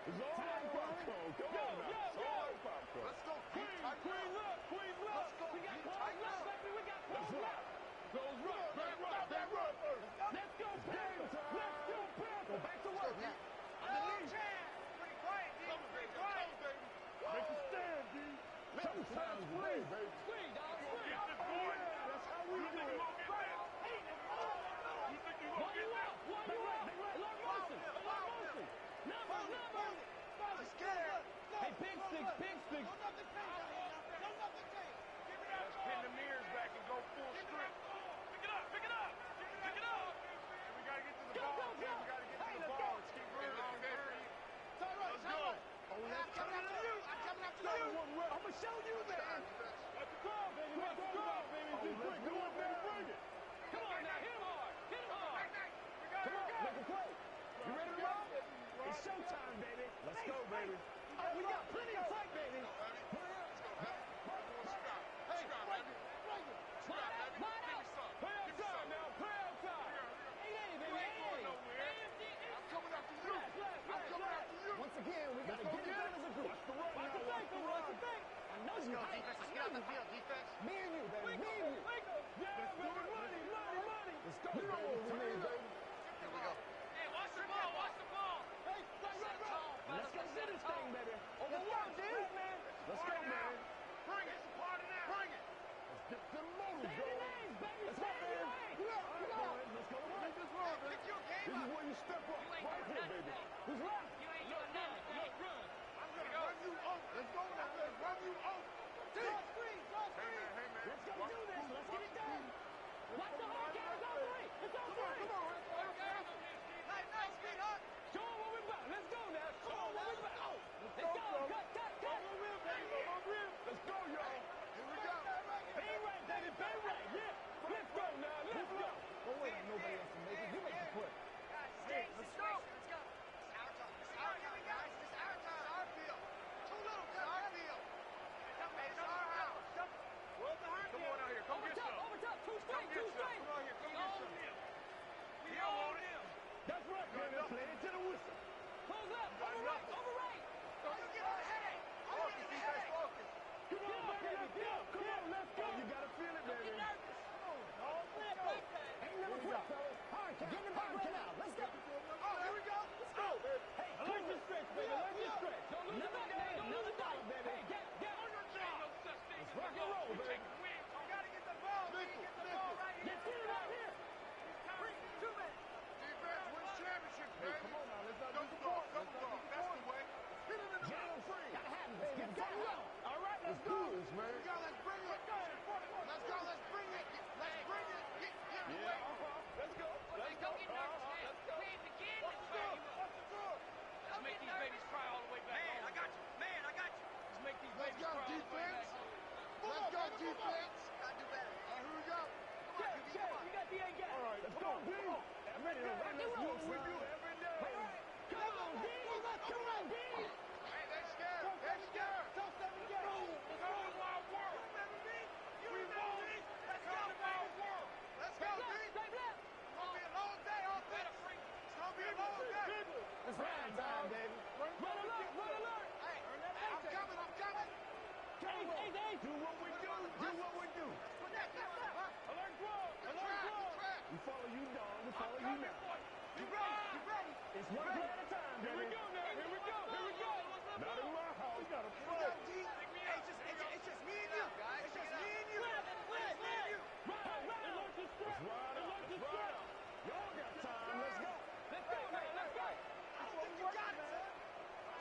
It's all right, popcorn. Come on now. It's all right, popcorn. Let's go. Queen left. Let's go. We got Keep close tight left, now. baby. We got Let's close rock. left. Goes right. Back run first. Let's go, Panthers. Let's go, Panthers. Back to work. Underneath. Pretty quiet, D. Pretty quiet. Make a stand, D. Sometimes play, baby. Screen, dog. Screen. Get this boy. That's how we do it. You think you gonna get that? One you out. Alert motion. Number. Let's get it. Hey, pig sticks. Don't nothing change out here. Don't nothing change. Give me that Let's ball. pin the mirrors back and go full Give me strength. that ball. Pick it up. Pick it up. We gotta get to the ball. We gotta get to the ball. Let's keep running on there. Let's go. I'm coming after you. I'm going to show you that. Let's go, baby. Let's go, baby. Just quick. Come on, baby. Bring it. Come on now. Hit him hard. Come on, make a play. You ready to roll? It's showtime, baby. Let's go, baby. Oh, we got plenty of fight, baby. down the field, defense. Me and you, baby. Me and you. Yeah, baby. Money. Let's go, baby. Here we go. Hey, watch the ball, watch the ball. Hey, let's go get this thing, baby. Over one, D. Let's go, man. Bring it. Party now. Bring it. Let's get them motors going. Let's go, man. Let's go to work. Pick your game This up. is where you step up. Right here, baby. Who's left? You ain't doing nothing. I'm going to run you over. Let's go now. I'm going to run you over. Draw screen. Hey, man. Let's go do this. Let's get it done. Watch the hard count. It's on three. It's on three. Nice, sweetheart. Show them what we're about. Let's go now. Show them what we're about. Let's go. Cut. Let's go, y'all. Here we go. Bang right, baby. Bang right. Yeah. Let's go now. Let's go. Don't wait on nobody else to make it. You make the play. Let's go. It's our time. It's our time, guys. It's our time. It's our field. Too little. It's our field. It's our house. Come on out here. Come get some. Over top. Two straight. Come on here. Come get some. We own him. That's right, baby. Play it to the whistle. Close up. Over right. Let's get ahead. Focus, defense. Focus. Come on, baby. Let's go. Come on, let's go. You got to feel it, baby. Ain't never quit, fellas. Hard count. Get in the hard count. Let's go. Oh, here we go. Let's go. Hey, I like this stretch, baby. I like this stretch. Don't lose the back, baby. Don't lose the back, baby. Hey, get. Let's rock and roll, baby. You got to get the ball. Get the ball right here. Get it out here. 2 minutes. Defense wins championships, baby. Come on now. Let's not Double ball. Double ball. That's the way. Hit him in the middle. Free. Gotta have it, baby. Get it. All right, let's go. Let's go. Let's bring it. Let's go. Let's bring it. Let's bring it. Get in the way. Let's go. Let's go. Get nervous, man. We ain't begin to try you up. Let's make these babies cry all the way back. Man, I got you. Let's make these Let's babies go, cry all the way defense. back. Let's go, defense. Gotta do better. All right, here we go. Come on, QB. Come on. You got the ain't got. All right, let's go, B. I'm ready to run this move with you every day. Come on, D. Come on, D. Hey, they're scared. They're scared. Come to my world. We won. Let's go, baby. Let's go, D. It's gonna be a long day off Better this. free. It's gonna be a long day. It's ride time, baby. Run alert. Hey, I'm coming. Hey, do what we do. Alert squad. We follow you, dog. We follow you now. You ready? It's one play at a time, baby. Here we go now. Not in my house. We got to We got D. Hey, it's just me and you. It's just me and you. It's me and you. Let's ride. Y'all got time. Let's go. I don't think you got it.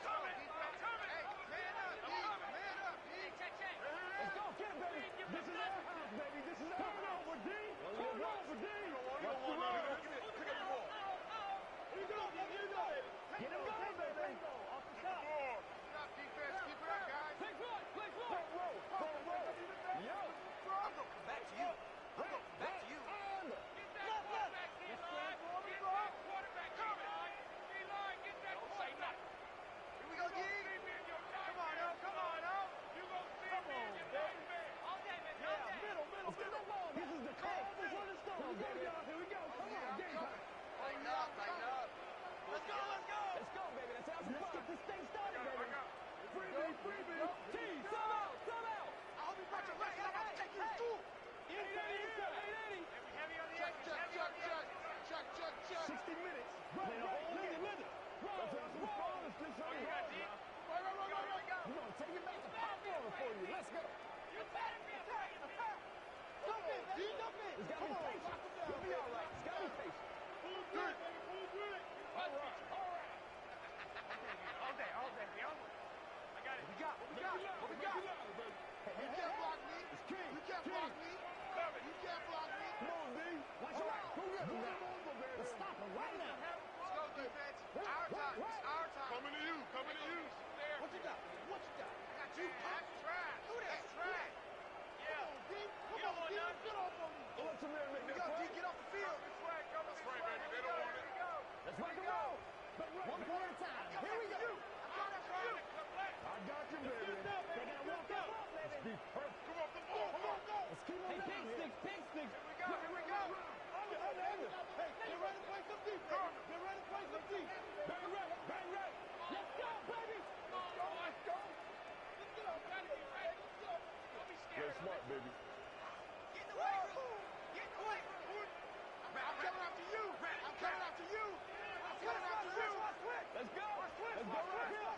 Coming. Hey, man up, D. Check. Let's go. Get it, baby. This is our house, baby. This is our house. Turn over, D. Watch the run. Get him going, baby. baby. Get in the weight room. Get in the weight room. I'm coming after you. I'm coming after you. I'm coming after you. Let's go. Let's go right here.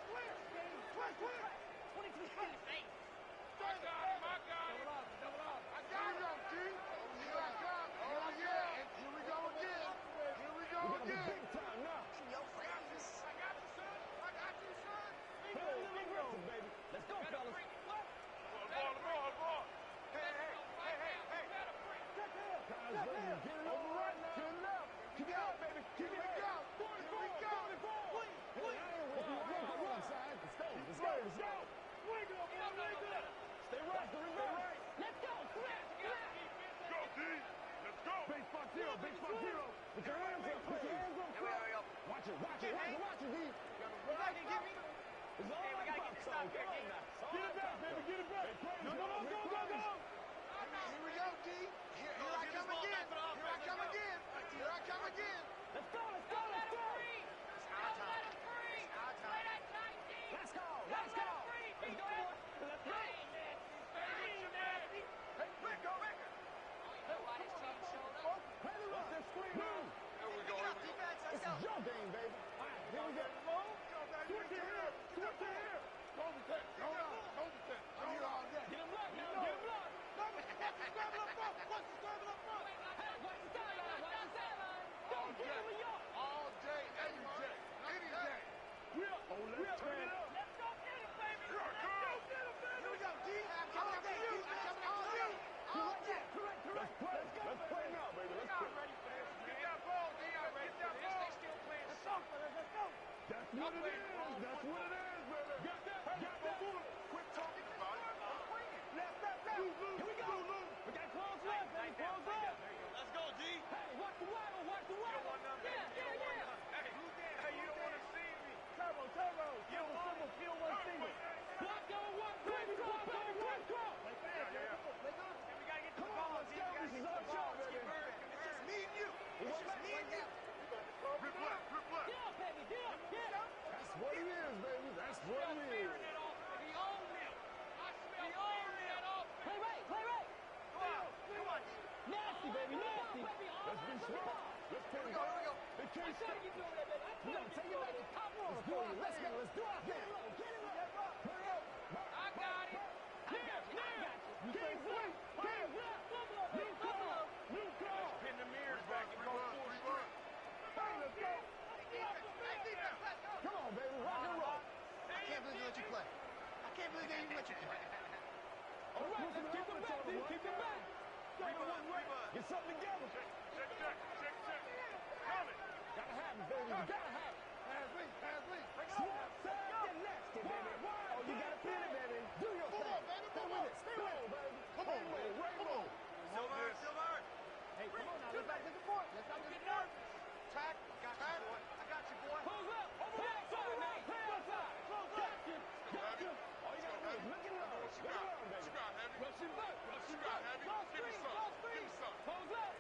I got him. I got him, G. Here I come. Oh, yeah. Here we go again. Here we go again. Big time now. In your face. I got you, son. I got you, son. Play a little aggressive, baby. Let's go, Better fellas. bring it. What? Ball. Hey. Better bring it. Guys, ready to get it over right now. Get it up. Keep it up, baby. Keep it up. Here we go. Hey, I ain't with you. I ain't going inside. Let's go. Let's go. Let's go. Stay right. Stay right. Let's go. Go, D. Let's go. Big fuck zero. Big fuck zero. Put your hands up. Put your hands up. Watch it. Watch it. Watch it, D. You not gonna get me? It's all Hey, we like gotta get this popcorn. stop here, Come on D. now. Get it back, baby. Get it back. Go. Here we go, D. Here I come again. Here I come again. Here I come again. Let's go. Let's go. Don't let Let's him go. free. It's our Don't time. let him free. It's our Play time. that tight, D. Let's go. Don't Let's let go. him free, Let's go, defense. boy. Let's go. I ain't nasty, baby. Hey, Rick, go. Oh, you know why this team showed up? Play the run. Let's screen now. Here we Pick it up, defense. Let's This go. is your game, baby. All right, here we go. Switch it here. Switch it here. Hold the set. I'm here all day. Get him locked now. Get him locked. All day, every day, any day. Let's turn it up. Let's go get him, baby. Here I come. Here we go, D. I'm coming after you. I'm coming after you. All day. Let's play. Let's play now, baby. Let's play. Ready for this, Get man. that ball, D. Y'all ready for this? They still playing something. That's what it is. That's what it is, baby. Got that. Got that. Quit talking about it. Here we go. We got close left, baby. Close left. Let's go, D. Hey, watch the waddle. Watch the waddle. Yeah. Hey, you don't want to see me. Turbo. Feel one single. Block on one, baby. Block on one. Yeah. We gotta get to Come the on, ball, let's D. go. We gotta This is get our to the ball. job, Let's baby. get burned. It's just me and you. It's just me and you. Grip left. That's what it is, baby. That's what it Fear is. in that offense. He owned them. I smell fear in that offense. Play right. Come on, D. Nasty, baby. Nasty. Let's be smart. Let's put it Here we go. down. They can't stop. We gotta take it back to top roll. Let's do our thing. Let's do our thing. Get it up. Put it up. I got it. You say free. New call. Pin the mirrors back and go full sprint. Hey, let's go. Hey, defense, let's go. Come on, baby. Rock and roll. I can't believe they let you play. I can't believe they even let you play. All right, let's keep them back, dude. Keep them back. Get something together. Check. Coming. Gotta have it, baby. You gotta have it. Pass lead. Swap side, get nasty, baby. Oh, you gotta feel it, baby. Do your thing. on, baby, Stay move with on. it. Stay with it, baby. Come on, Rainbow, rainbow. Silver. Hey, come on now. Let's not get the point. Let's not get the point. Tack. I got you, boy. Close up. Over right side, man. Play outside. Got you. All you gotta do is look it up. Look it up, baby. Heavy. Rush it back. You got heavy. Give me some. Close up.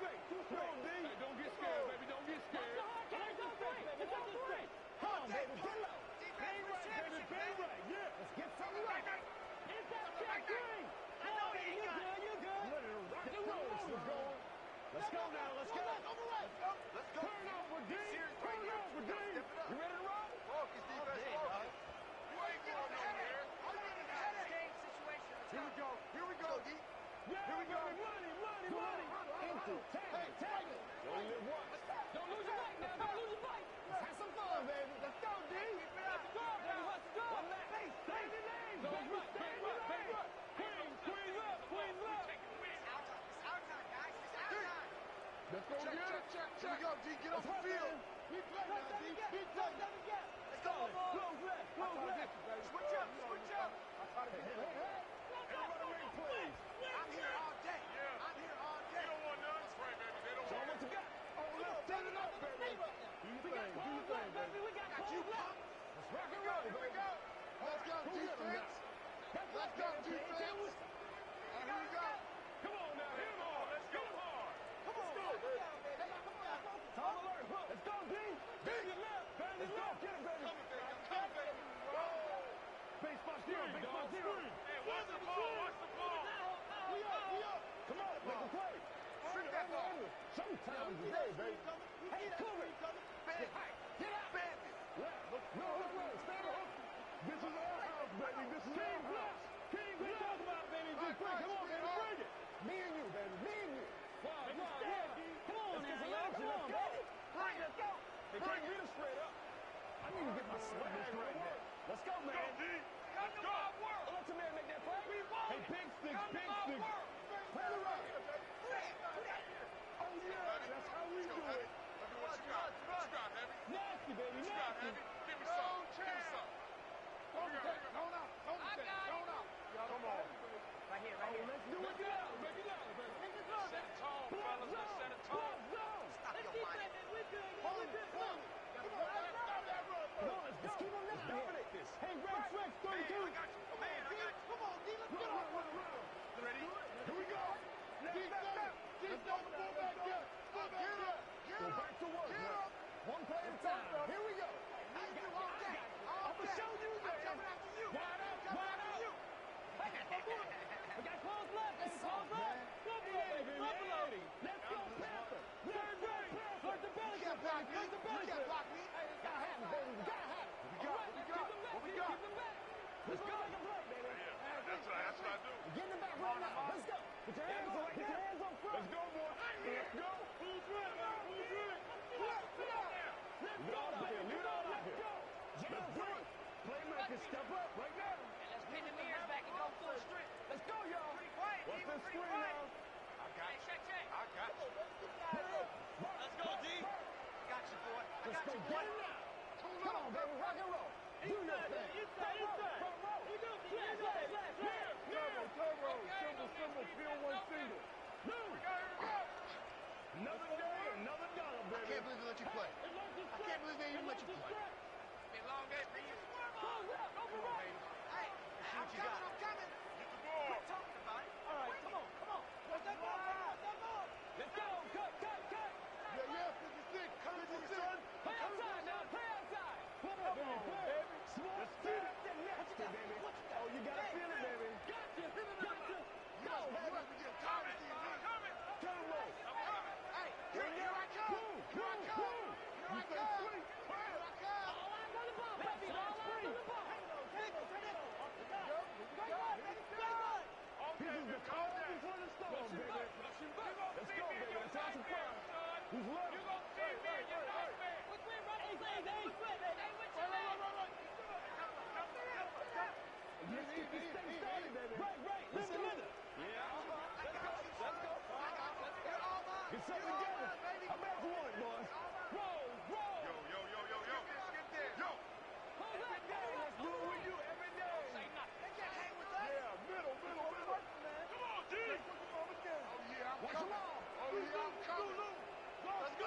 straight. Come on, D. Hey, don't get scared, baby. Don't get scared. Let's go straight. Let's go straight. Come on, baby. Get low. Bang right, baby. Bang right. Yeah. Let's get something right. Inside check three. I know he ain't got it. You good. Ready to rock and roll. Let's go now. Let's go. Let's go. Turn over, D. Turn over, D. You ready to roll? Focus, defense, focus. You ain't going nowhere. Stay in situation. Let's Here go. we go. Here we go, D. Yeah, Here we go. Money. Empty. Tag it. You only live once. Don't lose your bike now. Don't lose your bike. Let's have some fun, baby. Let's go, D. Let's go, baby. Let's go. One last. Stay in the lane. Bang right. Queen left. It's our time. It's our time, guys. It's our time. Let's go get it. Check. Here we go, D. Get off the field. We play now, D. We play. Let's go, boys. Close left. Switch up. Everybody make plays. I'm here all day. I'm here all day. Show them what you got. Oh, let's set it up, baby. Do your thing, baby. We got you, pump. Let's rock and roll, baby. Let's go, defense. Let's go, defense. And here we go. Come on now. Hit him hard. Let's go hard. Come on, baby. Time alert. Let's go, D. Bang it left. Get it, baby. Come, baby. Base spot zero. Hey, watch the ball. We up. Come on, make a play. Shoot that ball. Showtime today, baby. Hey, cover it. Bandit. Get out. Bandit. No, stand up. This is our house, baby. This is our house. King, we talk about it, baby. Just bring. Come on, baby. Bring it. Me and you, baby. Me and you. Come on now, baby. Let's go. They can't beat us straight up. I need to get my swag right there. Let's go, man. Come to my world. Let your man make that play. Hey, big sticks. Play the right. Oh, yeah. That's how we do it. Nasty, baby. Nasty. Give me some. Come on. Right here. Let's do it now. Make it loud, baby. Set it tall, fellas. Let's set it tall. Stop your whining. Hold it. Come on, let's keep on now. Dominate this. Hey, Red Flex 32. I got you. Come on, D. Let's get off. Ready? Here we go. Let's go. Go back there. Go back to work, Get man. up. One play at a time. Here we go. I'm I'ma show you, man. I'm coming after you. Wide out. We got close left. Let's go, man. Let's go, Panther. Third right. Towards the belly. You can't block me. Gotta have it, baby. Gotta have it. What we got? Keep them back. Let's go. Make a play, baby. That's what I do. Get in the back right now. Let's go. Put your hands on. Put your hands on front. Let's go, boy. Let's go. Who's ready? Let's go, baby. Leave it all out here. Let's do it. Playmakers, step up right now. Let's pin the mirrors back and go full strength. Let's go, y'all. Pretty quiet, What's D. this Pretty screen quiet. now? Hey, check. I got you. Let's go, D. Got you, boy. I Let's got go. you, Get boy. it now. Come on, baby. Rock and roll. Do your thing. Inside. Turbo. Symbol. Field one single. Another day, another dollar, I baby. can't believe they let you play. I can't believe they even let you play. Been a long day for you. Hey, I'm coming. Get the ball. Quit talking about it. All right, come on. What's that ball? Let's go. Cut. Yeah, 56. Come to the son. Play outside now. Play outside. Come on, baby. Small speed. Baby. Oh, you gotta feel it, baby. Gotcha. Go, baby. We get tired of these. Turn roll. Hey, here I come. Here I come. You say sweet. All eyes on the ball, baby. All eyes on the ball. This is the calm before the storm, baby. Let's go, baby. Let's have some fun. Who's left? You gonna see me in your nightmare. Let's get this thing started, baby. Right. Let's go. Yeah. Let's go. Get something together. I'm back for one, boys. Roll. Yo. Get there. Yo. Every day. Let's do it with you every day. Say nothing. They can't hang with us. Yeah, middle. Come on, D. Oh, yeah, I'm Watch coming. them all. Oh, yeah, I'm coming. Let's go.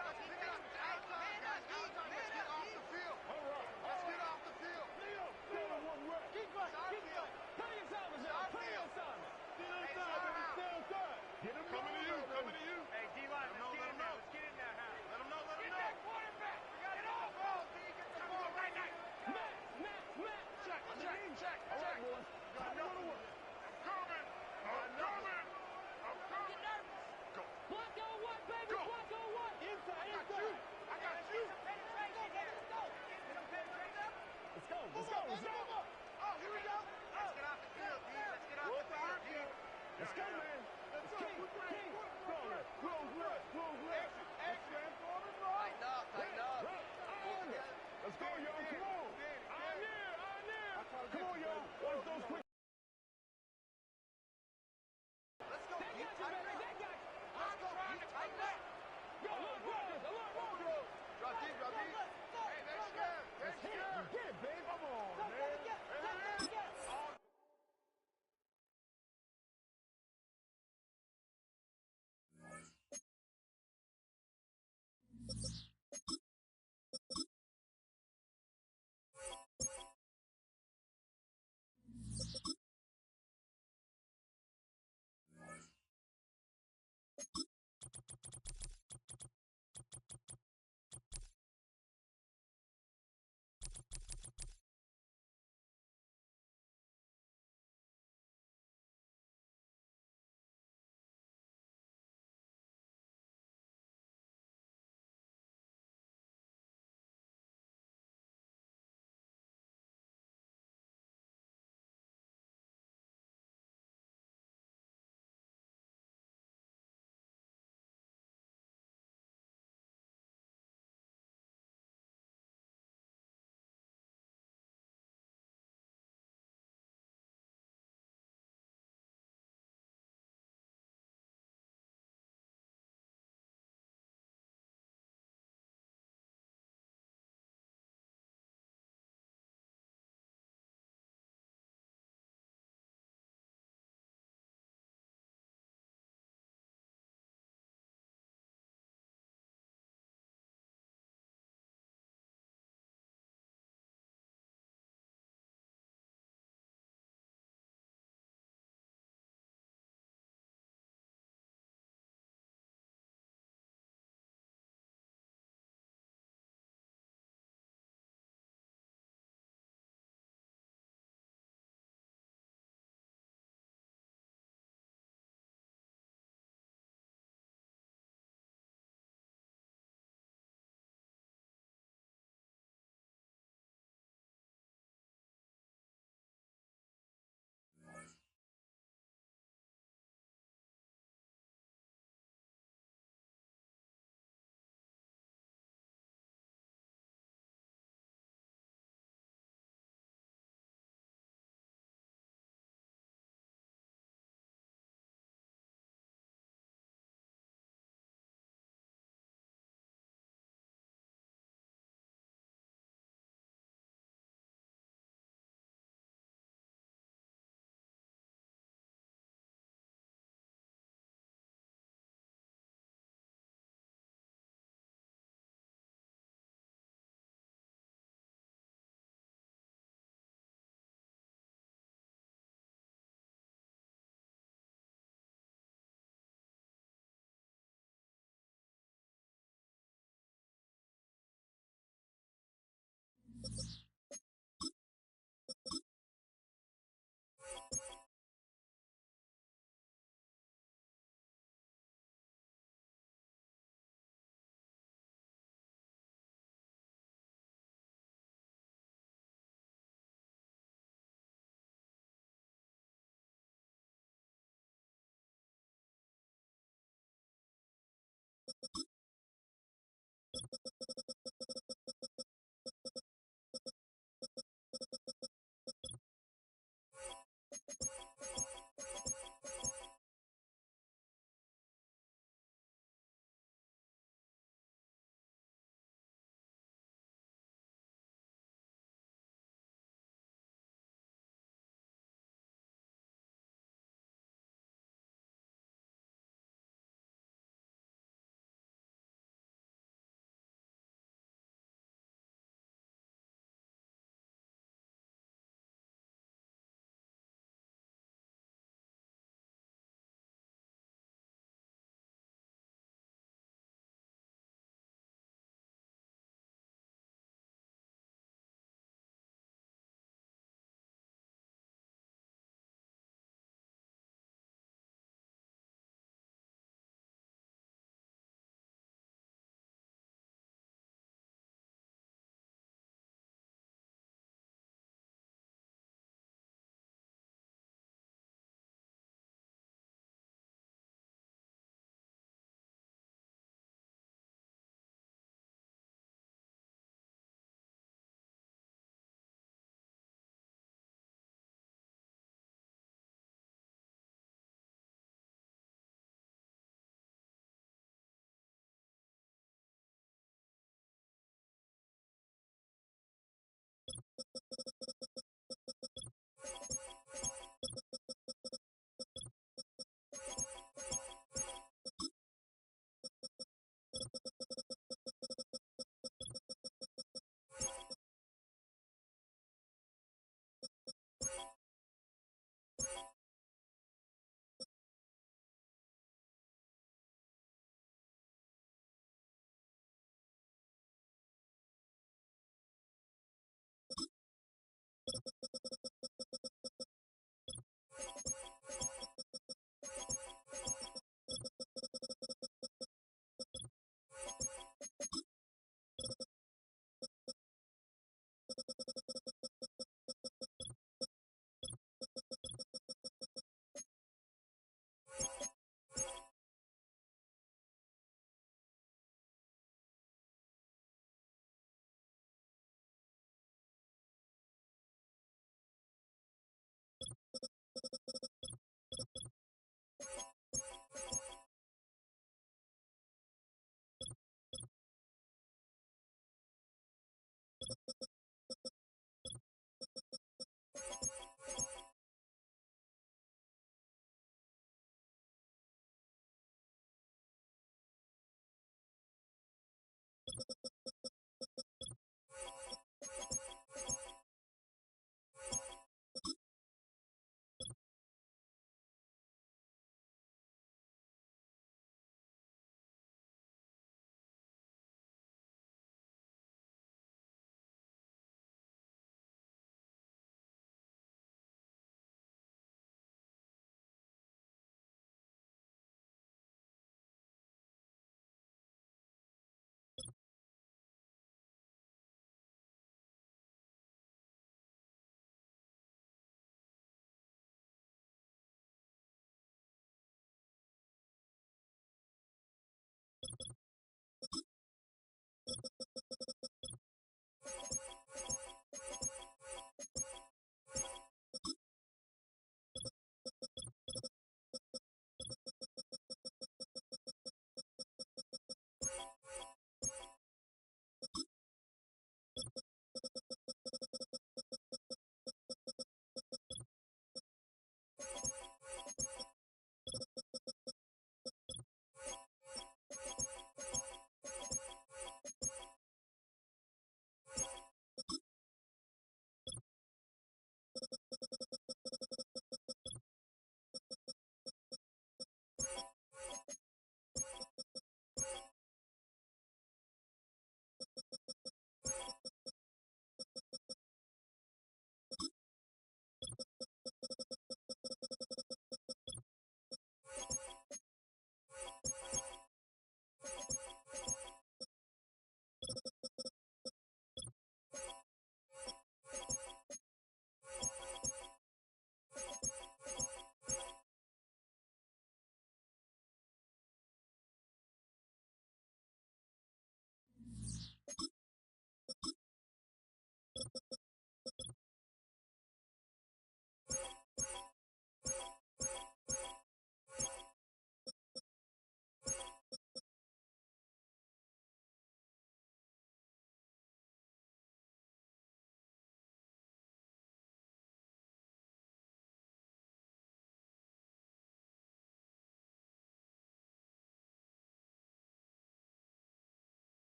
Let's pick up the outside, guys. Let's get off the field. All right. Let's get off the field. Stay on one rep. Keep going. Play your assignment, y'all. Play your assignment. Stay inside, baby. Stay inside. Get him Coming going.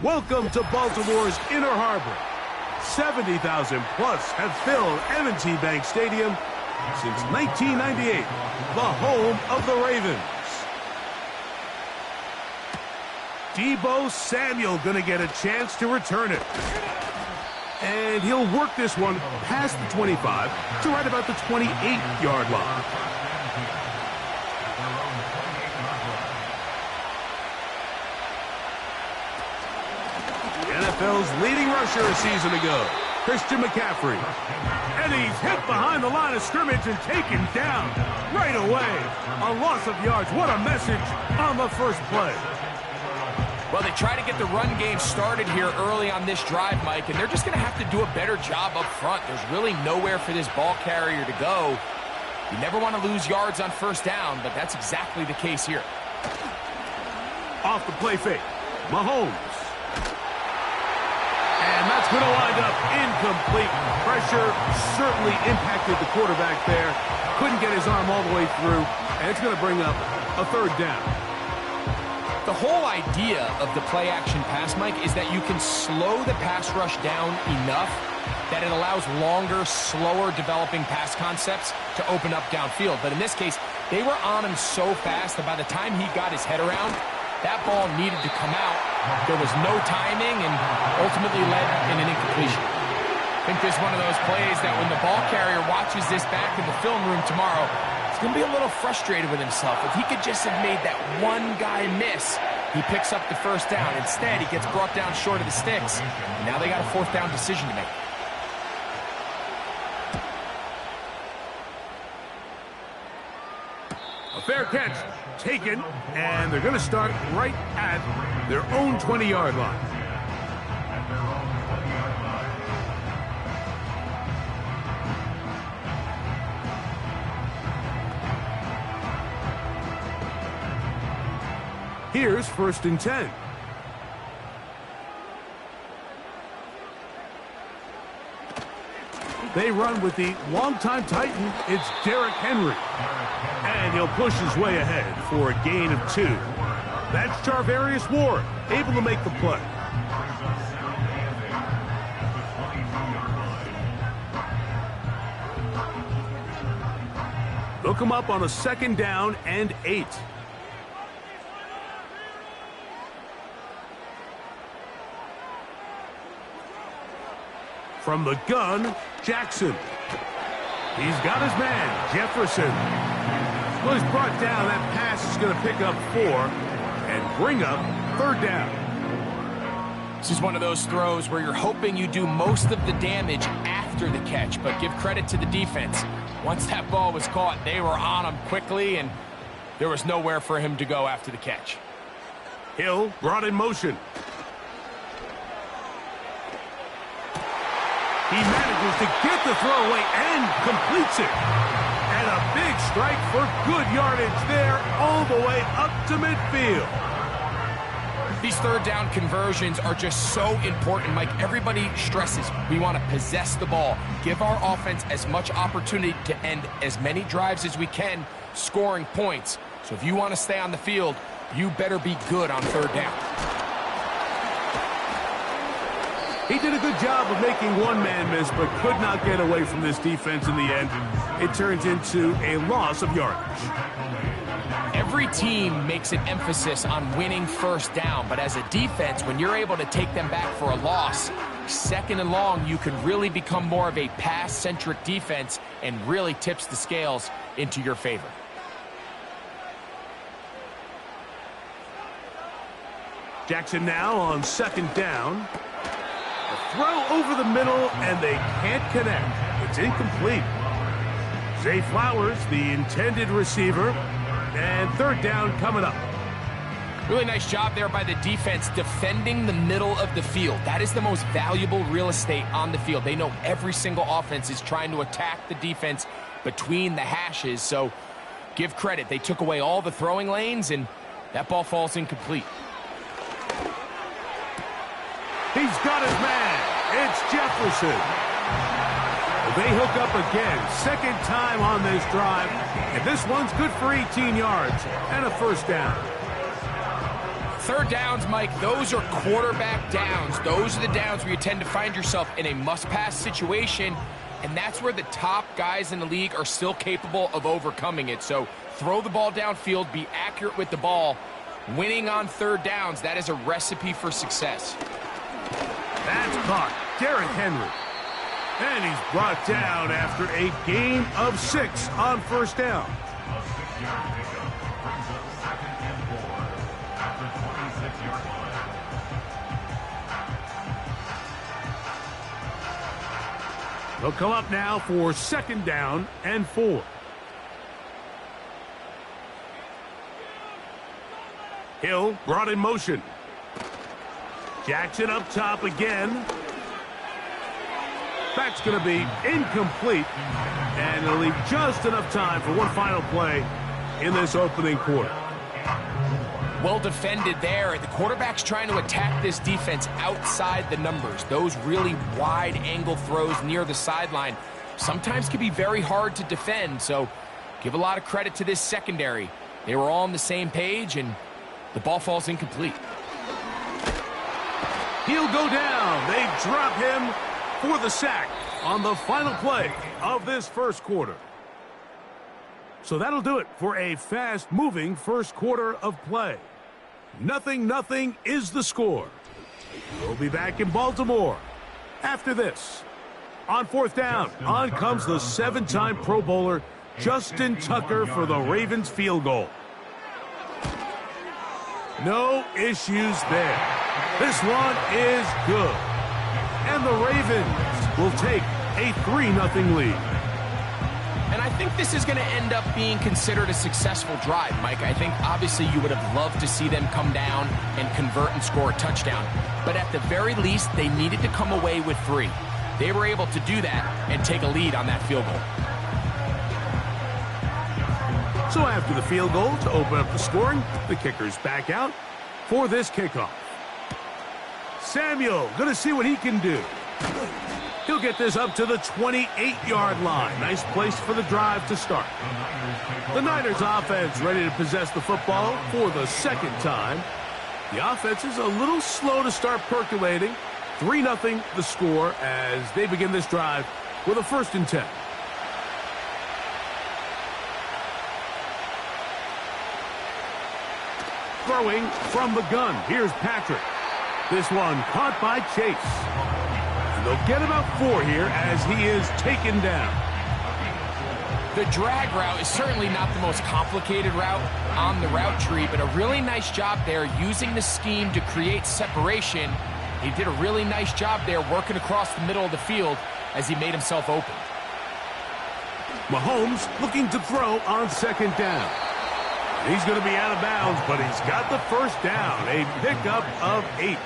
Welcome to Baltimore's Inner Harbor. 70,000 plus have filled M&T Bank Stadium since 1998, the home of the Ravens. Deebo Samuel gonna get a chance to return it. And he'll work this one past the 25 to right about the 28-yard line. NFL's leading rusher a season ago, Christian McCaffrey. And he's hit behind the line of scrimmage and taken down right away. A loss of yards. What a message on the first play. Well, they try to get the run game started here early on this drive, Mike, and they're just going to have to do a better job up front. There's really nowhere for this ball carrier to go. You never want to lose yards on first down, but that's exactly the case here. Off the play fake, Mahomes. And that's going to wind up incomplete. Pressure certainly impacted the quarterback there. Couldn't get his arm all the way through, and it's going to bring up a third down. The whole idea of the play-action pass, Mike, is that you can slow the pass rush down enough that it allows longer, slower developing pass concepts to open up downfield. But in this case, they were on him so fast that by the time he got his head around, that ball needed to come out. There was no timing and ultimately led in an incompletion. I think this is one of those plays that when the ball carrier watches this back in the film room tomorrow, he's going to be a little frustrated with himself. If he could just have made that one guy miss, he picks up the first down. Instead, he gets brought down short of the sticks. And now they got a fourth down decision to make. A fair catch taken, and they're going to start right at their own 20-yard line. Here's 1st and 10. They run with the longtime Titan. It's Derrick Henry. And he'll push his way ahead for a gain of 2. That's Charvarius Ward, able to make the play. They'll come up on a 2nd down and 8. From the gun, Jackson. He's got his man, Jefferson. Well, he's brought down. That pass is going to pick up 4 and bring up 3rd down. This is one of those throws where you're hoping you do most of the damage after the catch, but give credit to the defense. Once that ball was caught, they were on him quickly, and there was nowhere for him to go after the catch. Hill brought in motion. He manages to get the throw away and completes it. And a big strike for good yardage there all the way up to midfield. These 3rd down conversions are just so important, Mike. Everybody stresses we want to possess the ball, give our offense as much opportunity to end as many drives as we can, scoring points. So if you want to stay on the field, you better be good on 3rd down. He did a good job of making one man miss, but could not get away from this defense in the end. It turns into a loss of yardage. Every team makes an emphasis on winning 1st down, but as a defense, when you're able to take them back for a loss, 2nd and long, you can really become more of a pass-centric defense and really tips the scales into your favor. Jackson now on 2nd down. A throw over the middle, and they can't connect. It's incomplete. Zay Flowers, the intended receiver, and 3rd down coming up. Really nice job there by the defense defending the middle of the field. That is the most valuable real estate on the field. They know every single offense is trying to attack the defense between the hashes, so give credit. They took away all the throwing lanes, and that ball falls incomplete. He's got his man. It's Jefferson. They hook up again. 2nd time on this drive. And this one's good for 18 yards and a 1st down. 3rd downs, Mike, those are quarterback downs. Those are the downs where you tend to find yourself in a must-pass situation, and that's where the top guys in the league are still capable of overcoming it. So throw the ball downfield, be accurate with the ball. Winning on 3rd downs, that is a recipe for success. That's caught. Derrick Henry. And he's brought down after a gain of 6 on 1st down. They'll come up now for 2nd down and 4. Hill brought in motion. Jackson up top again. That's going to be incomplete, and it'll leave just enough time for one final play in this opening quarter. Well defended there. The quarterback's trying to attack this defense outside the numbers. Those really wide angle throws near the sideline sometimes can be very hard to defend, so give a lot of credit to this secondary. They were all on the same page, and the ball falls incomplete. He'll go down. They drop him for the sack on the final play of this first quarter. So that'll do it for a fast-moving first quarter of play. 0-0 is the score. We'll be back in Baltimore after this. On 4th down, on comes the 7-time Pro Bowler Justin Tucker for the Ravens field goal. No issues there. This one is good. And the Ravens will take a 3-0 lead. And I think this is going to end up being considered a successful drive, Mike. I think obviously you would have loved to see them come down and convert and score a touchdown. But at the very least, they needed to come away with 3. They were able to do that and take a lead on that field goal. So after the field goal to open up the scoring, the kicker's back out for this kickoff. Samuel going to see what he can do. He'll get this up to the 28-yard line. Nice place for the drive to start. The Niners offense ready to possess the football for the 2nd time. The offense is a little slow to start percolating. 3-0 the score as they begin this drive with a 1st and 10. Throwing from the gun. Here's Patrick. This one caught by Chase. And they'll get about 4 here as he is taken down. The drag route is certainly not the most complicated route on the route tree, but a really nice job there using the scheme to create separation. He did a really nice job there working across the middle of the field as he made himself open. Mahomes looking to throw on 2nd down. He's going to be out of bounds, but he's got the 1st down, a pickup of 8.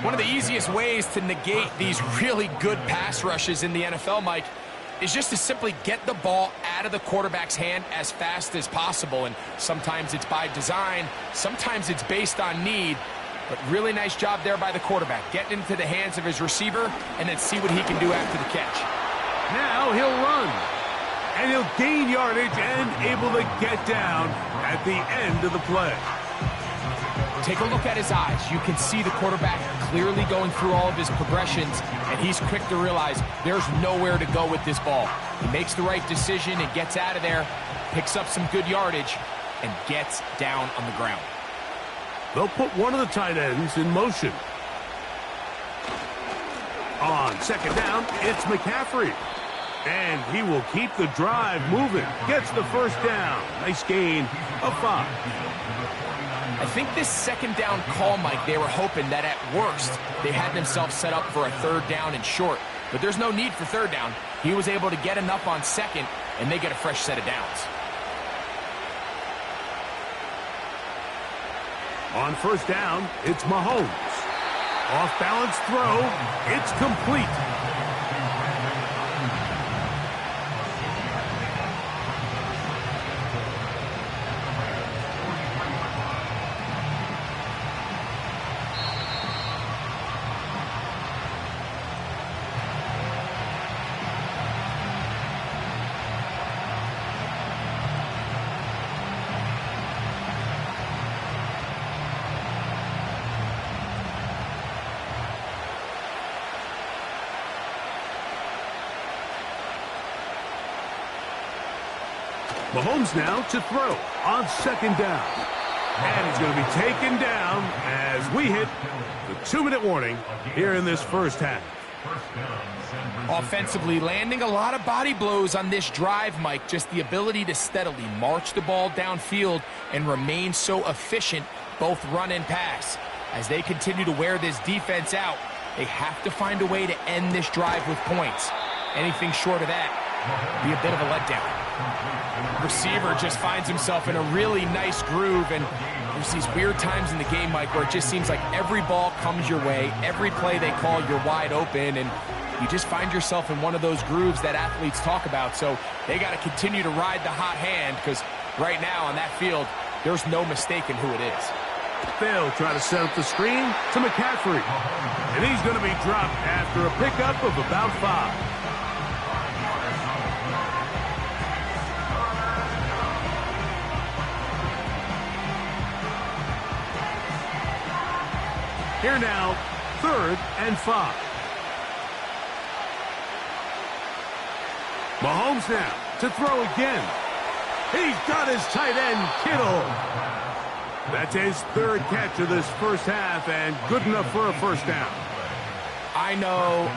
One of the easiest ways to negate these really good pass rushes in the NFL, Mike, is just to simply get the ball out of the quarterback's hand as fast as possible. And sometimes it's by design, sometimes it's based on need. But really nice job there by the quarterback, getting into the hands of his receiver and then see what he can do after the catch. Now he'll run. And he'll gain yardage and able to get down at the end of the play. Take a look at his eyes. You can see the quarterback clearly going through all of his progressions, and he's quick to realize there's nowhere to go with this ball. He makes the right decision and gets out of there, picks up some good yardage, and gets down on the ground. They'll put one of the tight ends in motion. On 2nd down, it's McCaffrey. And he will keep the drive moving. Gets the 1st down. Nice gain of 5. I think this 2nd down call, Mike, they were hoping that at worst they had themselves set up for a 3rd down and short. But there's no need for 3rd down. He was able to get enough on 2nd, and they get a fresh set of downs. On 1st down, it's Mahomes. Off-balance throw. It's complete. Mahomes now to throw on 2nd down. And he's going to be taken down as we hit the 2-minute warning here in this 1st half. Offensively, landing a lot of body blows on this drive, Mike. Just the ability to steadily march the ball downfield and remain so efficient, both run and pass. As they continue to wear this defense out, They have to find a way to end this drive with points. Anything short of that would be a bit of a letdown. Receiver just finds himself in a really nice groove, and there's these weird times in the game, Mike, where it just seems like every ball comes your way, every play they call, you're wide open, and you just find yourself in one of those grooves that athletes talk about. So they got to continue to ride the hot hand, because right now on that field, there's no mistaking who it is. They'll try to set up the screen to McCaffrey, and he's going to be dropped after a pickup of about 5. Here now, 3rd and 5. Mahomes now to throw again. He's got his tight end, Kittle. That's his 3rd catch of this first half, and good enough for a first down. I know,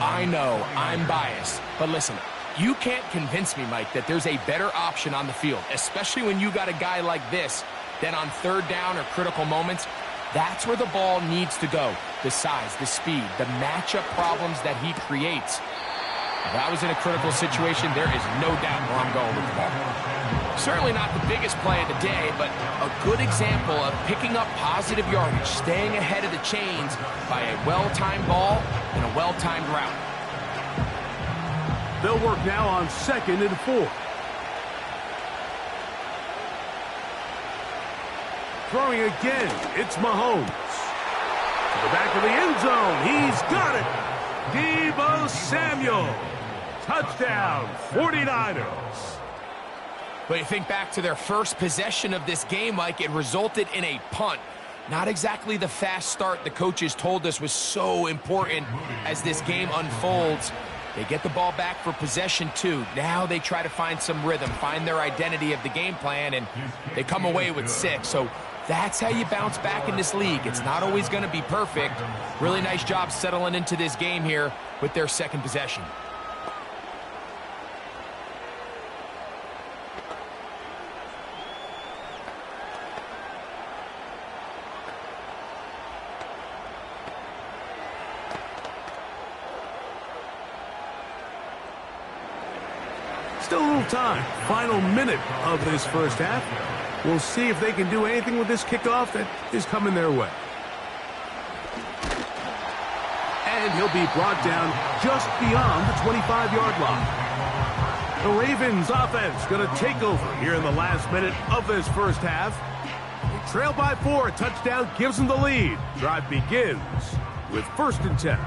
I'm biased. But listen, you can't convince me, Mike, that there's a better option on the field, especially when you got a guy like this, than on 3rd down or critical moments. That's where the ball needs to go. The size, the speed, the matchup problems that he creates. If I was in a critical situation, there is no doubt where I'm going with the ball. Certainly not the biggest play of the day, but a good example of picking up positive yardage, staying ahead of the chains by a well-timed ball and a well-timed route. They'll work now on 2nd and 4. Throwing again, it's Mahomes. To the back of the end zone, he's got it. Deebo Samuel. Touchdown, 49ers. But you think back to their first possession of this game, Mike, it resulted in a punt. Not exactly the fast start the coaches told us was so important as this game unfolds. They get the ball back for possession 2. Now they try to find some rhythm, find their identity of the game plan, and they come away with 6. So that's how you bounce back in this league. It's not always going to be perfect. Really nice job settling into this game here with their 2nd possession. Still a little time. Final minute of this first half. We'll see if they can do anything with this kickoff that is coming their way. And he'll be brought down just beyond the 25-yard line. The Ravens offense going to take over here in the last minute of this first half. They trail by 4. A touchdown gives them the lead. Drive begins with 1st and 10.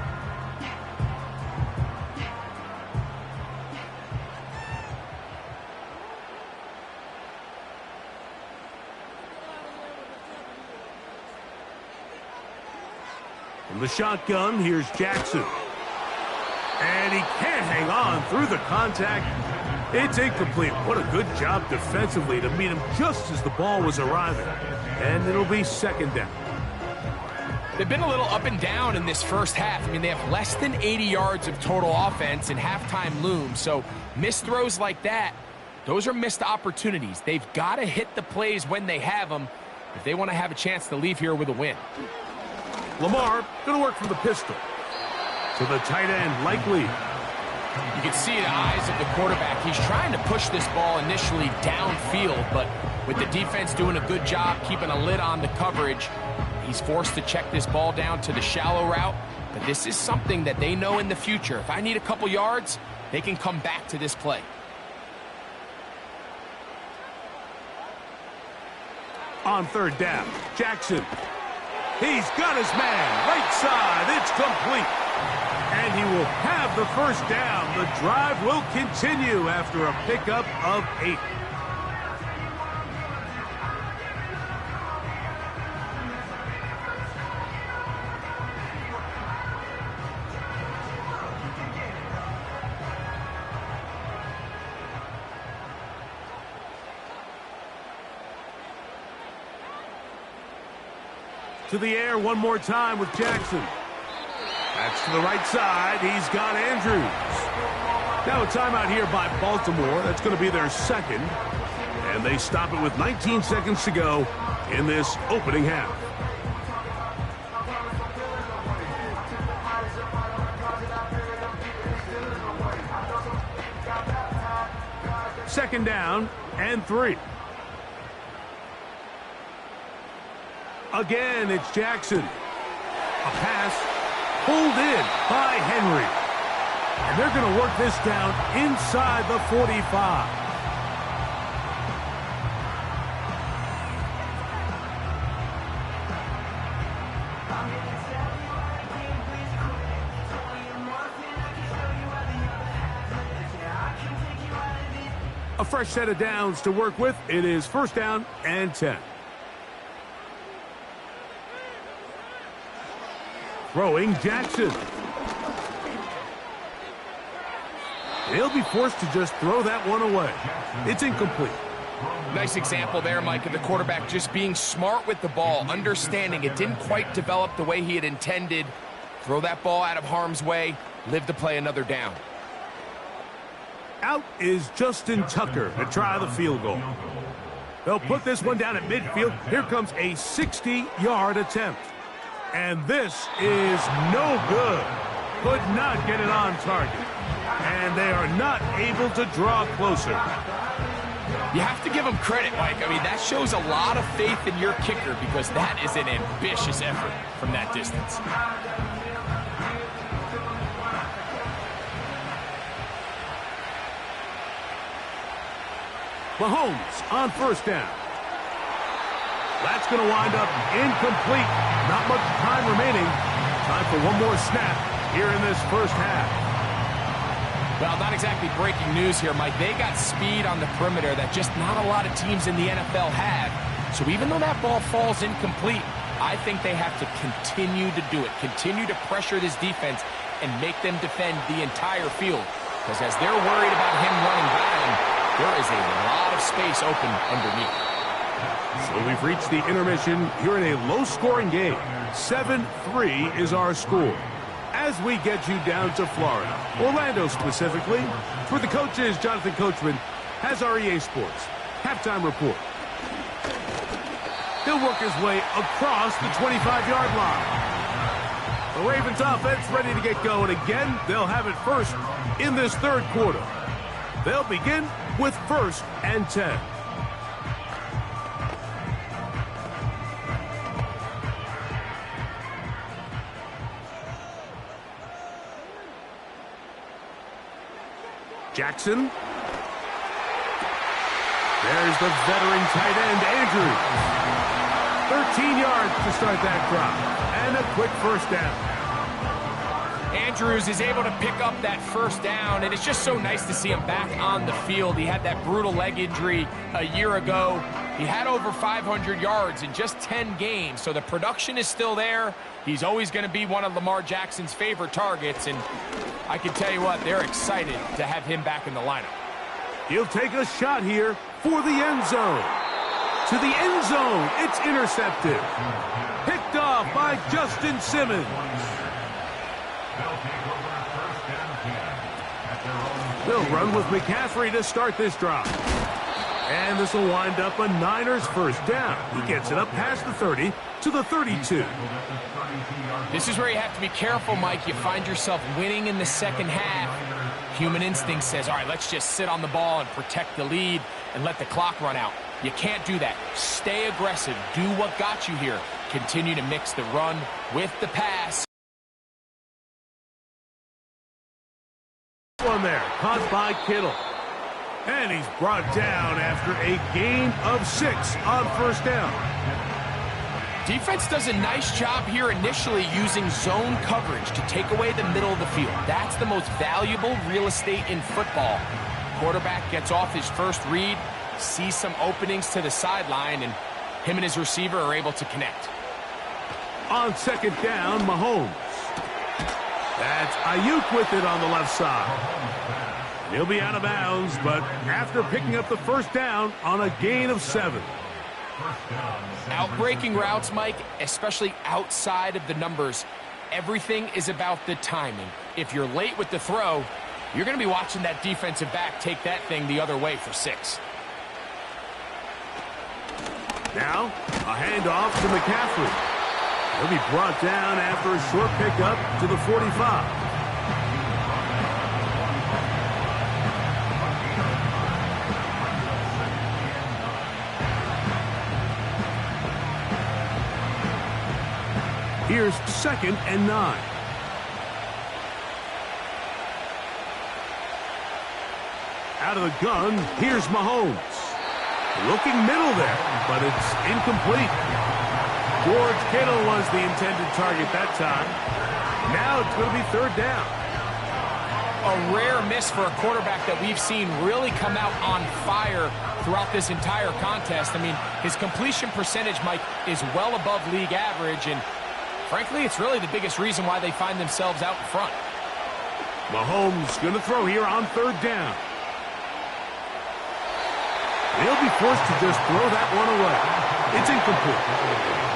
From the shotgun, here's Jackson. And he can't hang on through the contact. It's incomplete. What a good job defensively to meet him just as the ball was arriving. And it'll be 2nd down. They've been a little up and down in this first half. I mean, they have less than 80 yards of total offense, and halftime looms. So missed throws like that, those are missed opportunities. They've got to hit the plays when they have them if they want to have a chance to leave here with a win. Lamar going to work from the pistol. To the tight end, Likely. You can see the eyes of the quarterback. He's trying to push this ball initially downfield, but with the defense doing a good job keeping a lid on the coverage, he's forced to check this ball down to the shallow route. But this is something that they know in the future. If I need a couple yards, they can come back to this play. On 3rd down, Jackson. He's got his man, right side, it's complete. And he will have the first down. The drive will continue after a pickup of 8. To the air one more time with Jackson. That's to the right side. He's got Andrews. Now a timeout here by Baltimore. That's going to be their 2nd. And they stop it with 19 seconds to go in this opening half. 2nd down and 3. Again, it's Jackson. A pass pulled in by Henry. And they're going to work this down inside the 45. A fresh set of downs to work with. It is 1st down and 10. Throwing Jackson. He'll be forced to just throw that one away. It's incomplete. Nice example there, Mike, of the quarterback just being smart with the ball, understanding it didn't quite develop the way he had intended. Throw that ball out of harm's way, live to play another down. Out is Justin Tucker to try the field goal. They'll put this one down at midfield. Here comes a 60-yard attempt. And this is no good. Could not get it on target. And they are not able to draw closer. You have to give them credit, Mike. I mean, that shows a lot of faith in your kicker because that is an ambitious effort from that distance. Mahomes on 1st down. That's going to wind up incomplete. Not much time remaining. Time for one more snap here in this 1st half. Well, not exactly breaking news here, Mike. They got speed on the perimeter that just not a lot of teams in the NFL have. So even though that ball falls incomplete, I think they have to continue to do it. Continue to pressure this defense and make them defend the entire field. Because as they're worried about him running by them, there is a lot of space open underneath. So we've reached the intermission here in a low-scoring game. 7-3 is our score. As we get you down to Florida, Orlando specifically, for the coaches, Jonathan Coachman has our EA Sports halftime report. He'll work his way across the 25-yard line. The Ravens offense ready to get going again. They'll have it first in this 3rd quarter. They'll begin with 1st and 10. Jackson. There's the veteran tight end, Andrews. 13 yards to start that drive. And a quick 1st down. Andrews is able to pick up that 1st down, and it's just so nice to see him back on the field. He had that brutal leg injury a year ago. He had over 500 yards in just 10 games, so the production is still there. He's always going to be one of Lamar Jackson's favorite targets, and I can tell you what, they're excited to have him back in the lineup. He'll take a shot here for the end zone. To the end zone, it's intercepted. Picked off by Justin Simmons. They'll run with McCaffrey to start this drive. And this will wind up a Niners 1st down. He gets it up past the 30 to the 32. This is where you have to be careful, Mike. You find yourself winning in the 2nd half. Human instinct says, all right, let's just sit on the ball and protect the lead and let the clock run out. You can't do that. Stay aggressive. Do what got you here. Continue to mix the run with the pass. One there, caught by Kittle. And he's brought down after a gain of 6 on 1st down. Defense does a nice job here initially using zone coverage to take away the middle of the field. That's the most valuable real estate in football. Quarterback gets off his first read, sees some openings to the sideline, and him and his receiver are able to connect. On 2nd down, Mahomes. That's Ayuk with it on the left side. He'll be out of bounds, but after picking up the 1st down on a gain of 7. Outbreaking routes, Mike, especially outside of the numbers, everything is about the timing. If you're late with the throw, you're going to be watching that defensive back take that thing the other way for 6. Now, a handoff to McCaffrey. He'll be brought down after a short pickup to the 45. Here's 2nd and 9. Out of the gun, here's Mahomes. Looking middle there, but it's incomplete. George Kittle was the intended target that time. Now it's going to be 3rd down. A rare miss for a quarterback that we've seen really come out on fire throughout this entire contest. I mean, his completion percentage, Mike, is well above league average, and frankly, it's really the biggest reason why they find themselves out in front. Mahomes going to throw here on 3rd down. They'll be forced to just throw that one away. It's incomplete.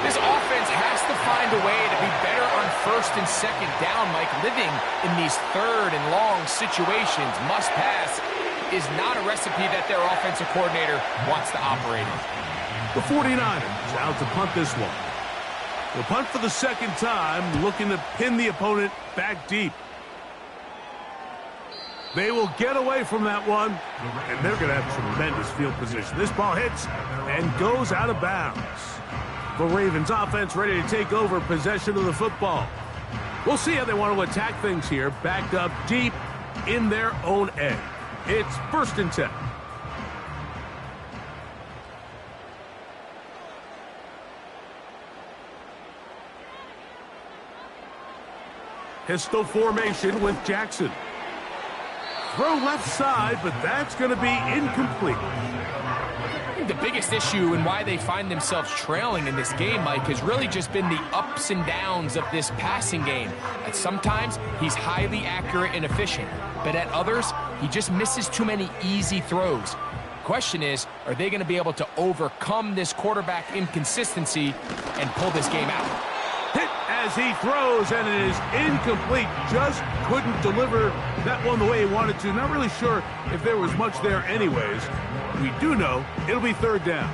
This offense has to find a way to be better on 1st and 2nd down, Mike. Living in these 3rd and long situations, must pass, is not a recipe that their offensive coordinator wants to operate in. The 49ers out to punt this one. The punt for the 2nd time, looking to pin the opponent back deep. They will get away from that one, and they're going to have tremendous field position. This ball hits and goes out of bounds. The Ravens offense ready to take over possession of the football. We'll see how they want to attack things here, backed up deep in their own end. It's 1st and 10. Pistol formation with Jackson. Throw left side, but that's going to be incomplete. The biggest issue and why they find themselves trailing in this game, Mike, has really just been the ups and downs of this passing game. At sometimes, he's highly accurate and efficient, but at others, he just misses too many easy throws. Question is, are they going to be able to overcome this quarterback inconsistency and pull this game out? Hit as he throws, and it is incomplete. Just couldn't deliver that one the way he wanted to. Not really sure if there was much there anyways. We do know it'll be 3rd down.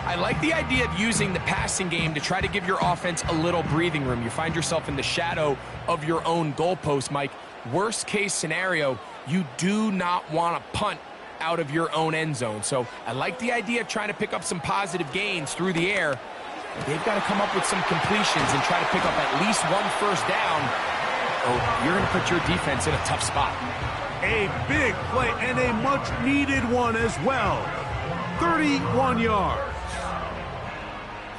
I like the idea of using the passing game to try to give your offense a little breathing room. You find yourself in the shadow of your own goalpost, Mike. Worst case scenario, you do not want to punt out of your own end zone. So I like the idea of trying to pick up some positive gains through the air. They've got to come up with some completions and try to pick up at least 1 first down, or you're going to put your defense in a tough spot. A big play and a much-needed one as well. 31 yards.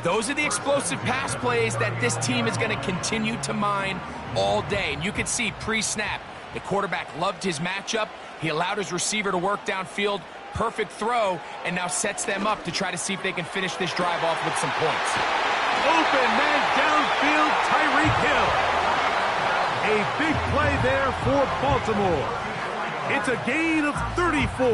Those are the explosive pass plays that this team is going to continue to mine all day. And you can see pre-snap, the quarterback loved his matchup. He allowed his receiver to work downfield. Perfect throw, and now sets them up to try to see if they can finish this drive off with some points. Open man downfield, Tyreek Hill. A big play there for Baltimore. It's a gain of 34.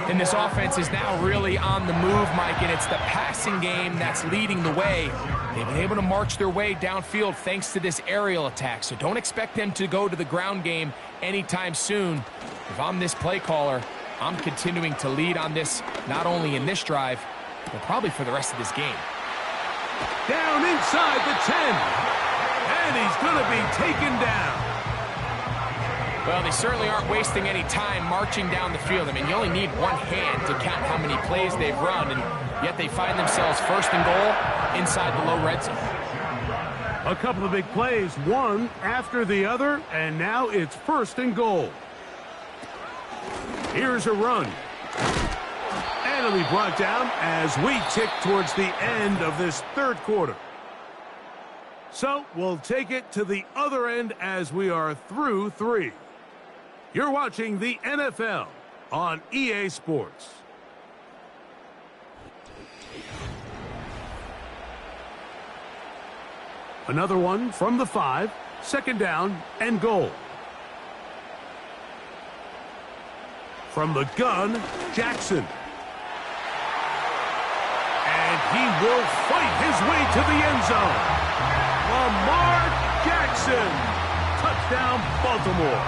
And this offense is now really on the move, Mike, and it's the passing game that's leading the way. They've been able to march their way downfield thanks to this aerial attack, so don't expect them to go to the ground game anytime soon. If I'm this play caller, I'm continuing to lead on this, not only in this drive, but probably for the rest of this game. Down inside the 10. And he's going to be taken down. Well, they certainly aren't wasting any time marching down the field. I mean, you only need one hand to count how many plays they've run, and yet they find themselves 1st and goal inside the low red zone. A couple of big plays, one after the other, and now it's 1st and goal. Here's a run. And it'll be brought down as we tick towards the end of this 3rd quarter. So we'll take it to the other end as we are through 3. You're watching the NFL on EA Sports. Another one from the 5, 2nd down and goal. From the gun, Jackson. And he will fight his way to the end zone. Lamar Jackson. Touchdown, Baltimore.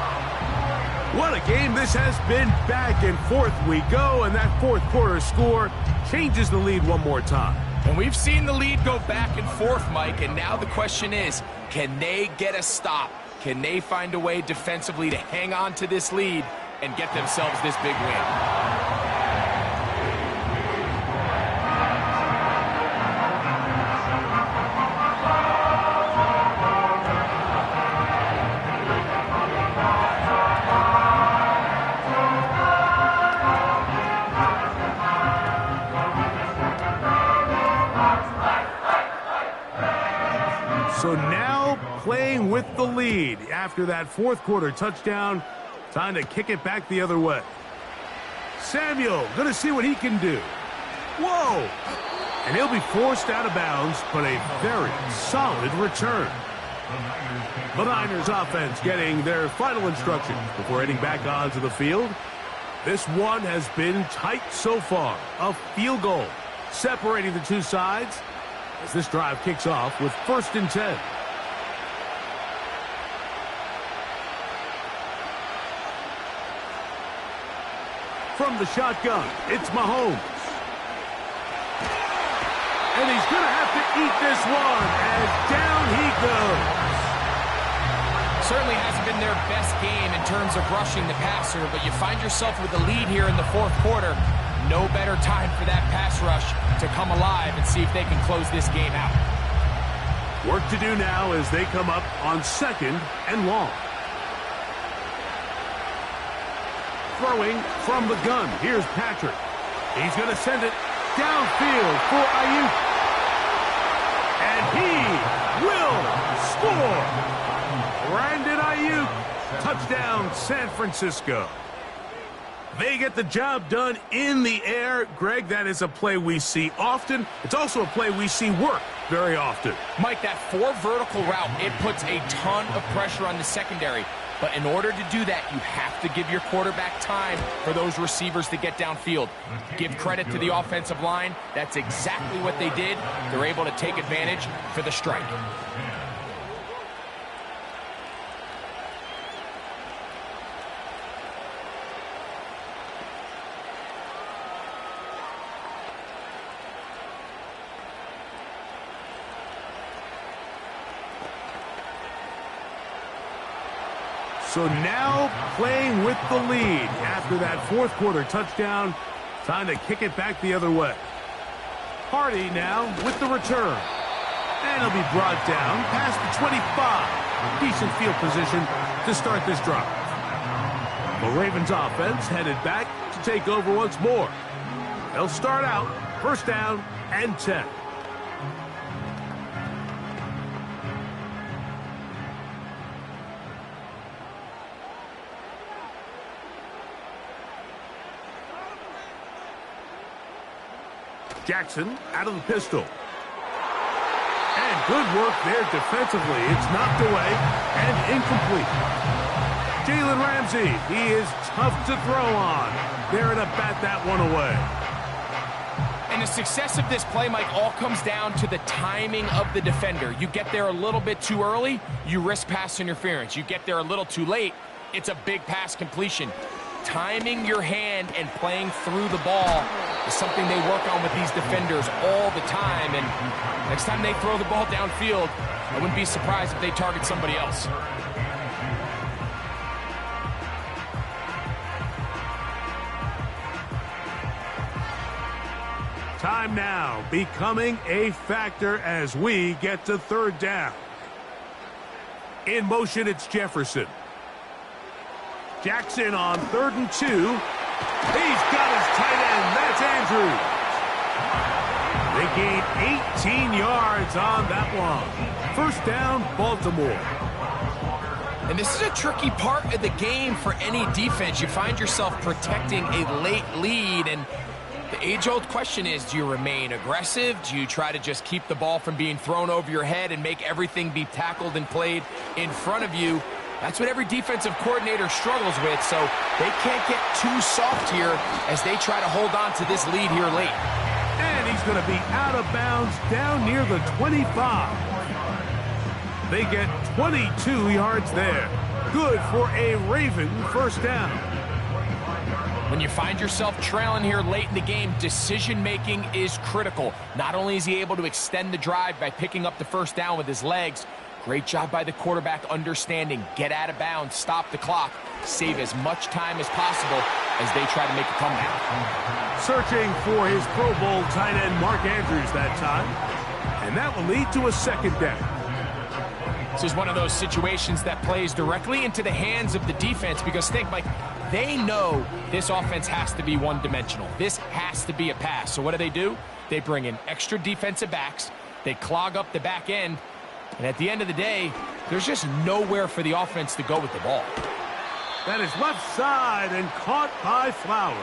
What a game this has been. Back and forth we go, and that 4th quarter score changes the lead one more time. And we've seen the lead go back and forth, Mike, and now the question is, can they get a stop? Can they find a way defensively to hang on to this lead and get themselves this big win? now playing with the lead after that fourth quarter touchdown. Time to kick it back the other way. Samuel going to see what he can do. Whoa! And he'll be forced out of bounds, but a very solid return. The Niners offense getting their final instructions before heading back onto the field. This one has been tight so far. A field goal separating the two sides as this drive kicks off with 1st and 10. From the shotgun, it's Mahomes. And he's going to have to eat this one as down he goes. Certainly hasn't been their best game in terms of rushing the passer, but you find yourself with a lead here in the fourth quarter. No better time for that pass rush to come alive and see if they can close this game out. Work to do now as they come up on 2nd and long. Throwing from the gun. Here's Patrick. He's going to send it downfield for Ayuk. And he will score. Brandon Ayuk. Touchdown, San Francisco. They get the job done in the air. Greg, that is a play we see often. It's also a play we see work very often. Mike, that 4 vertical route, it puts a ton of pressure on the secondary. But in order to do that, you have to give your quarterback time for those receivers to get downfield. Give credit to the offensive line. That's exactly what they did. They're able to take advantage for the strike. So now playing with the lead after that fourth quarter touchdown. Time to kick it back the other way. Hardy now with the return. And he'll be brought down past the 25. Decent field position to start this drive. The Ravens offense headed back to take over once more. They'll start out 1st down and 10. Jackson out of the pistol. And good work there defensively. It's knocked away and incomplete. Jalen Ramsey, he is tough to throw on. There to bat that one away. And the success of this play, Mike, all comes down to the timing of the defender. You get there a little bit too early, you risk pass interference. You get there a little too late, it's a big pass completion. Timing your hand and playing through the ball is something they work on with these defenders all the time. And next time they throw the ball downfield, I wouldn't be surprised if they target somebody else. Time now becoming a factor as we get to 3rd down. In motion, it's Jefferson. Jackson on 3rd and 2. He's got his tight end. That's Andrews. They gain 18 yards on that one. 1st down, Baltimore. And this is a tricky part of the game for any defense. You find yourself protecting a late lead, and the age-old question is, do you remain aggressive? Do you try to just keep the ball from being thrown over your head and make everything be tackled and played in front of you? That's what every defensive coordinator struggles with, so they can't get too soft here as they try to hold on to this lead here late. And he's going to be out of bounds down near the 25. They get 22 yards there. Good for a Raven 1st down. When you find yourself trailing here late in the game, decision-making is critical. Not only is he able to extend the drive by picking up the 1st down with his legs, great job by the quarterback understanding, get out of bounds, stop the clock, save as much time as possible as they try to make a comeback. Searching for his Pro Bowl tight end Mark Andrews that time. And that will lead to a 2nd down. This is one of those situations that plays directly into the hands of the defense because think, Mike, they know this offense has to be one-dimensional. This has to be a pass. So what do? They bring in extra defensive backs. They clog up the back end. And at the end of the day, there's just nowhere for the offense to go with the ball. That is left side and caught by Flowers.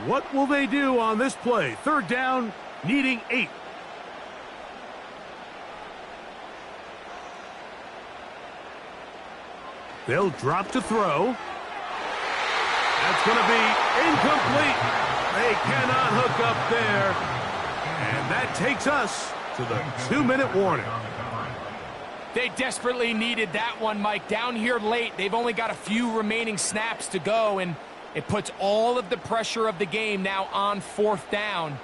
What will they do on this play? Third down, needing 8. They'll drop to throw. That's going to be incomplete. They cannot hook up there. And that takes us to the 2-minute warning. They desperately needed that one, Mike. Down here late, they've only got a few remaining snaps to go, and it puts all of the pressure of the game now on 4th down.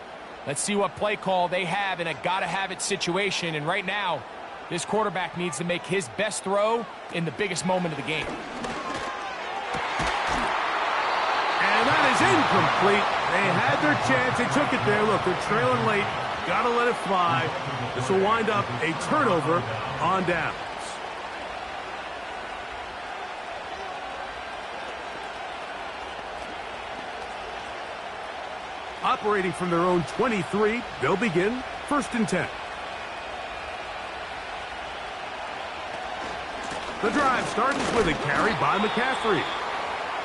Let's see what play call they have in a gotta-have-it situation. And right now, this quarterback needs to make his best throw in the biggest moment of the game. And that is incomplete. They had their chance. They took it there. Look, they're trailing late. Got to let it fly. This will wind up a turnover on downs. Operating from their own 23, they'll begin 1st and 10. The drive starts with a carry by McCaffrey.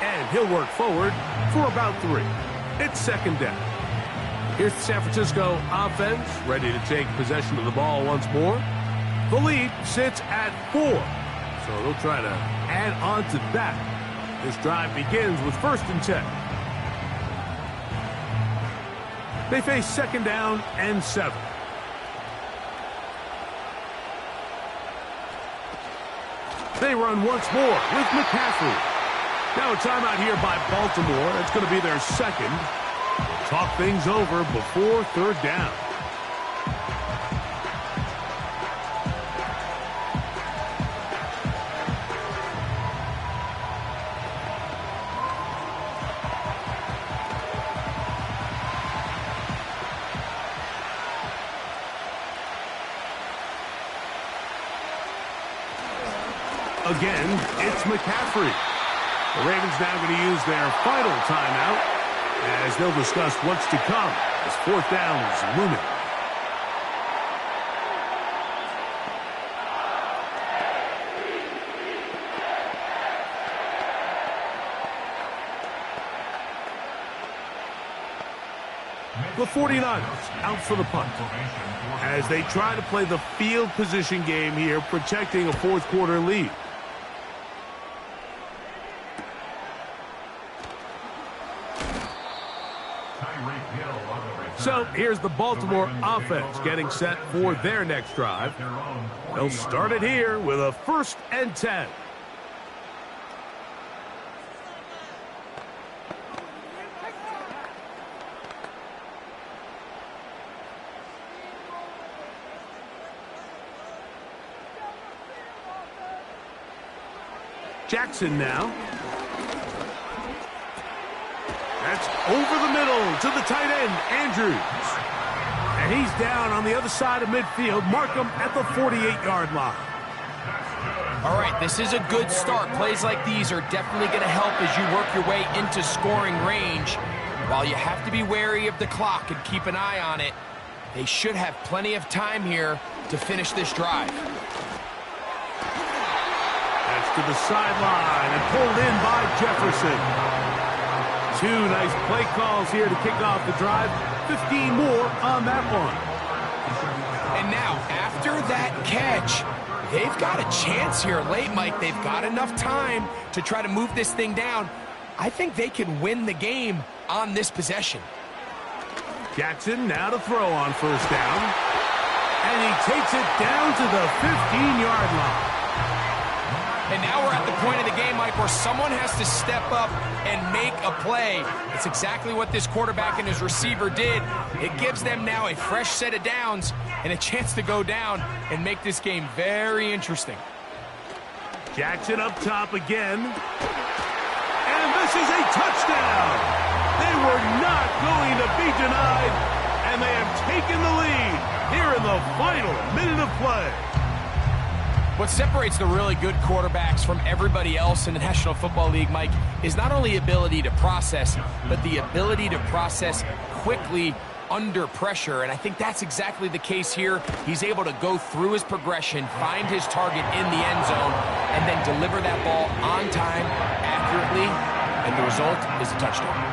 And he'll work forward for about 3. It's 2nd down. Here's the San Francisco offense, ready to take possession of the ball once more. The lead sits at 4, so they'll try to add on to that. This drive begins with 1st and 10. They face 2nd down and 7. They run once more with McCaffrey. Now a timeout here by Baltimore. That's going to be their 2nd. Talk things over before 3rd down. Again, it's McCaffrey. The Ravens now going to use their final timeout as they'll discuss what's to come as 4th down is looming. The 49ers out for the punt as they try to play the field position game here, protecting a 4th quarter lead. So here's the Baltimore offense getting set for their next drive. They'll start it here with a 1st and 10. Jackson now. That's over the middle to the tight end, Andrews. And he's down on the other side of midfield. Mark him at the 48-yard line. All right, this is a good start. Plays like these are definitely going to help as you work your way into scoring range. While you have to be wary of the clock and keep an eye on it, they should have plenty of time here to finish this drive. That's to the sideline and pulled in by Jefferson. 2 nice play calls here to kick off the drive. 15 more on that one. And now, after that catch, they've got a chance here late, Mike. They've got enough time to try to move this thing down. I think they can win the game on this possession. Jackson now to throw on 1st down. And he takes it down to the 15-yard line. And now we're at the point of the game, Mike, where someone has to step up and make a play. It's exactly what this quarterback and his receiver did. It gives them now a fresh set of downs and a chance to go down and make this game very interesting. Jackson up top again. And this is a touchdown. They were not going to be denied, and they have taken the lead here in the final minute of play. What separates the really good quarterbacks from everybody else in the National Football League, Mike, is not only ability to process, but the ability to process quickly under pressure, and I think that's exactly the case here. He's able to go through his progression, find his target in the end zone, and then deliver that ball on time, accurately, and the result is a touchdown.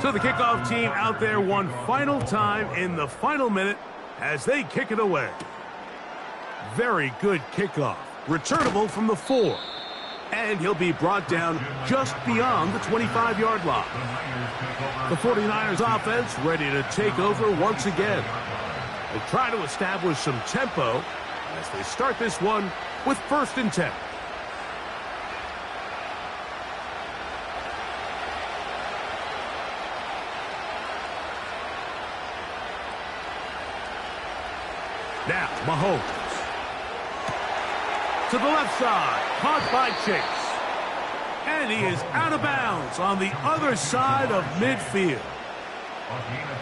So the kickoff team out there one final time in the final minute as they kick it away. Very good kickoff. Returnable from the 4. And he'll be brought down just beyond the 25-yard line. The 49ers offense ready to take over once again. They try to establish some tempo as they start this one with 1st and 10. Now, Mahomes. To the left side, caught by Chase. And he is out of bounds on the other side of midfield.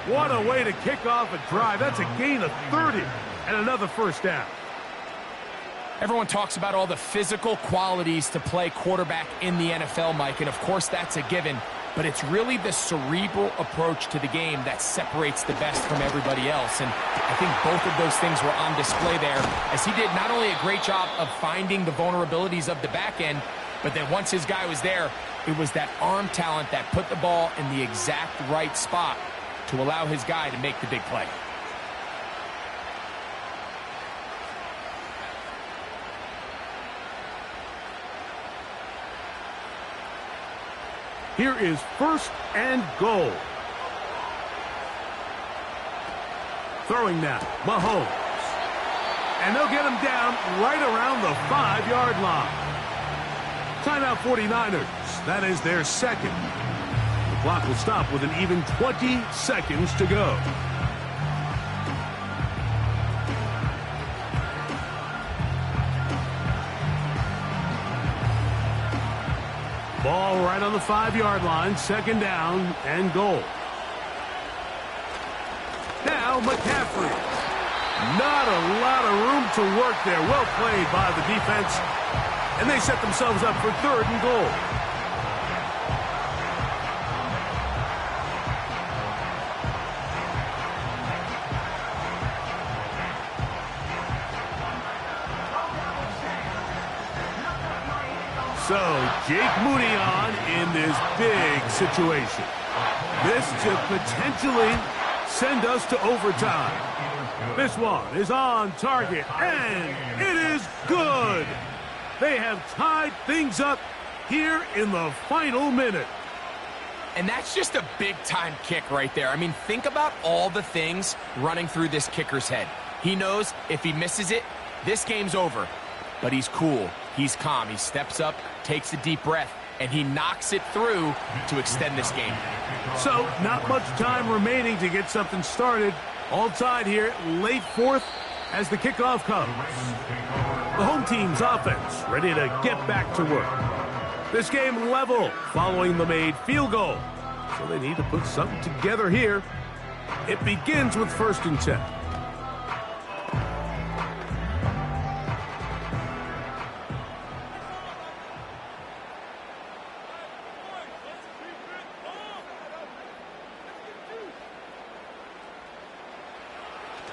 What a way to kick off a drive. That's a gain of 30 and another 1st down. Everyone talks about all the physical qualities to play quarterback in the NFL, Mike, and of course that's a given, but it's really the cerebral approach to the game that separates the best from everybody else, and I think both of those things were on display there, as he did not only a great job of finding the vulnerabilities of the back end, but then once his guy was there, it was that arm talent that put the ball in the exact right spot to allow his guy to make the big play. Here is 1st and goal. Throwing now, Mahomes. And they'll get him down right around the 5-yard line. Timeout 49ers. That is their 2nd. The clock will stop with an even 20 seconds to go. Ball right on the 5-yard line, 2nd down and goal. Now McCaffrey. Not a lot of room to work there. Well played by the defense. And they set themselves up for 3rd and goal. So, Jake Moody on in this big situation. This to potentially send us to overtime. This one is on target, and it is good. They have tied things up here in the final minute. And that's just a big-time kick right there. I mean, think about all the things running through this kicker's head. He knows if he misses it, this game's over. But he's cool. He's calm. He steps up, takes a deep breath, and he knocks it through to extend this game. So, not much time remaining to get something started. All tied here, late 4th as the kickoff comes. The home team's offense ready to get back to work. This game level following the made field goal. So they need to put something together here. It begins with 1st and 10.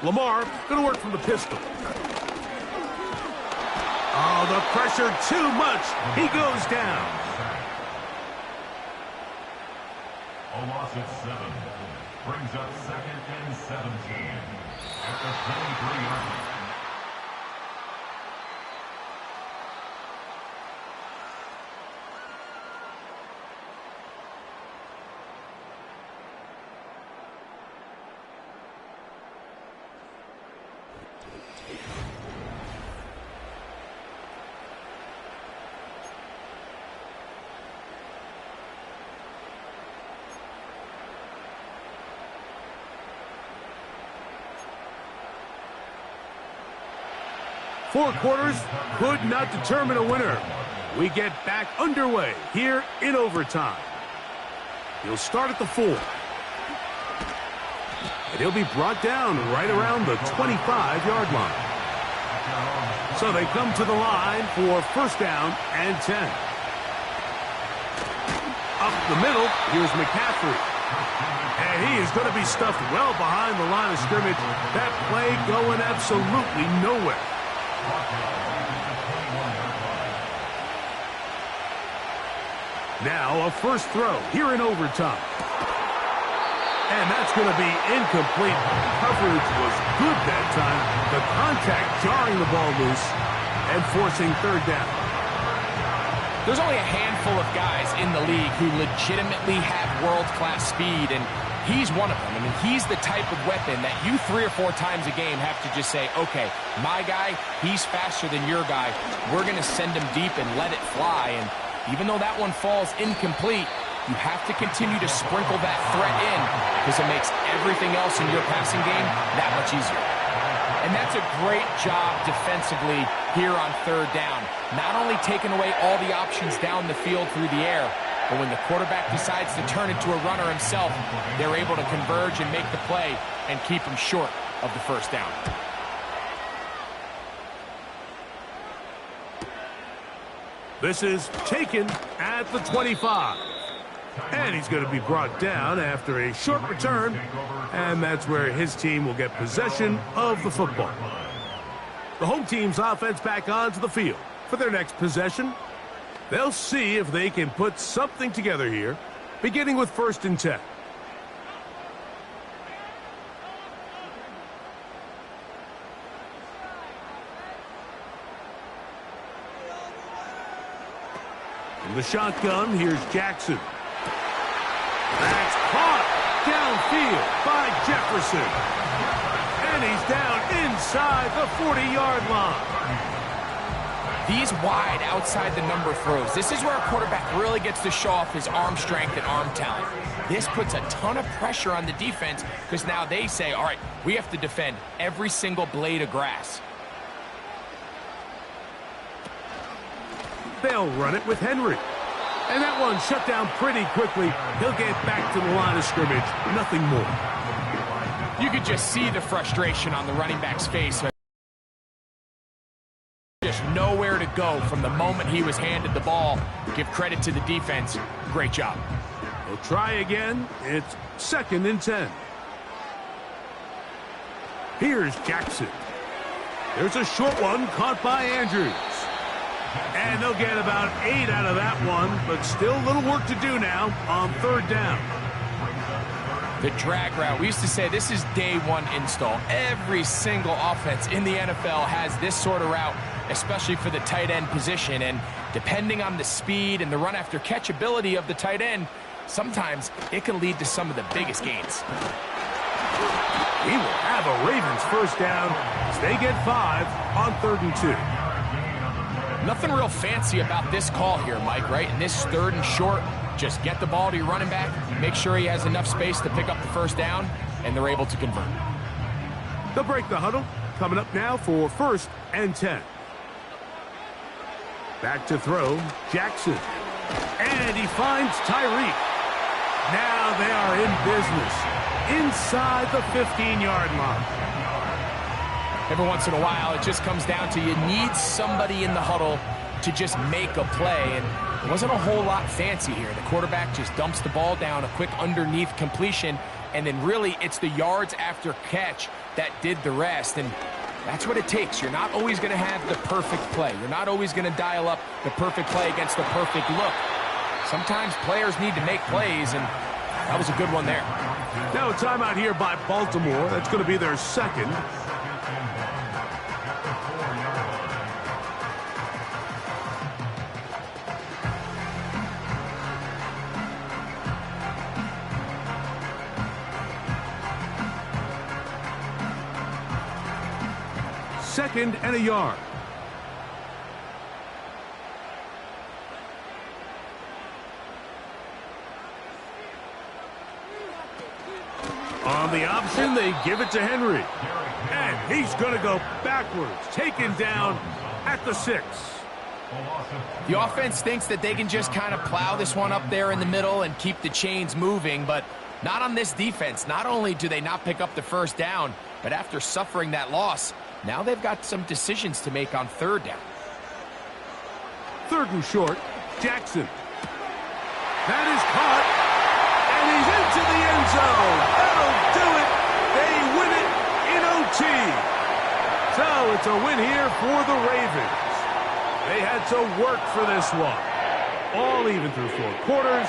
Lamar going to work from the pistol. Oh, the pressure too much. He goes down. A loss of 7 brings up 2nd and 17 at the 23-yard line. 4 quarters could not determine a winner. We get back underway here in overtime. He'll start at the 4. And he'll be brought down right around the 25-yard line. So they come to the line for first down and 10. Up the middle, here's McCaffrey. And he is going to be stuffed well behind the line of scrimmage. That play going absolutely nowhere. Now a first throw here in overtime. And that's going to be incomplete. Coverage was good that time. The contact jarring the ball loose and forcing third down. There's only a handful of guys in the league who legitimately have world-class speed, and he's one of them. I mean, he's the type of weapon that you 3 or 4 times a game have to just say, okay, my guy, he's faster than your guy. We're going to send him deep and let it fly. And even though that one falls incomplete, you have to continue to sprinkle that threat in because it makes everything else in your passing game that much easier. And that's a great job defensively here on third down. Not only taking away all the options down the field through the air, but when the quarterback decides to turn into a runner himself, they're able to converge and make the play and keep him short of the first down. This is taken at the 25. And he's going to be brought down after a short return. And that's where his team will get possession of the football. The home team's offense back onto the field for their next possession. They'll see if they can put something together here, beginning with first and 10. From the shotgun, here's Jackson. That's caught downfield by Jefferson. And he's down inside the 40-yard line. These wide outside the number throws, this is where a quarterback really gets to show off his arm strength and arm talent. This puts a ton of pressure on the defense because now they say, all right, we have to defend every single blade of grass. They'll run it with Henry. And that one shut down pretty quickly. He'll get back to the line of scrimmage. Nothing more. You could just see the frustration on the running back's face. Just nowhere to go from the moment he was handed the ball. Give credit to the defense. Great job. They'll try again. It's second and 10. Here's Jackson. There's a short one caught by Andrews. And they'll get about 8 out of that one, but still a little work to do now on third down. The drag route, we used to say this is day one install. Every single offense in the NFL has this sort of route, especially for the tight end position. And depending on the speed and the run after catch ability of the tight end, sometimes it can lead to some of the biggest gains. We will have a Ravens first down as they get 5 on third and 2. Nothing real fancy about this call here, Mike, right? In this third and short, just get the ball to your running back, make sure he has enough space to pick up the first down, and they're able to convert. They'll break the huddle. Coming up now for first and 10. Back to throw, Jackson. And he finds Tyreek. Now they are in business inside the 15-yard line. Every once in a while, it just comes down to you need somebody in the huddle to just make a play, and it wasn't a whole lot fancy here. The quarterback just dumps the ball down, a quick underneath completion, and then really it's the yards after catch that did the rest, and that's what it takes. You're not always going to have the perfect play. You're not always going to dial up the perfect play against the perfect look. Sometimes players need to make plays, and that was a good one there. Now a timeout here by Baltimore. That's going to be their second. Second and a yard. On On the option, they give it to Henry. And he's going to go backwards, taken down at the 6. The offense thinks that they can just kind of plow this one up there in the middle and keep the chains moving, but not on this defense. Not only do they not pick up the first down, but after suffering that loss, now they've got some decisions to make on 3rd down. 3rd and short, Jackson. That is caught, and he's into the end zone. That'll do it. They win it in OT. So it's a win here for the Ravens. They had to work for this one. All even through 4 quarters,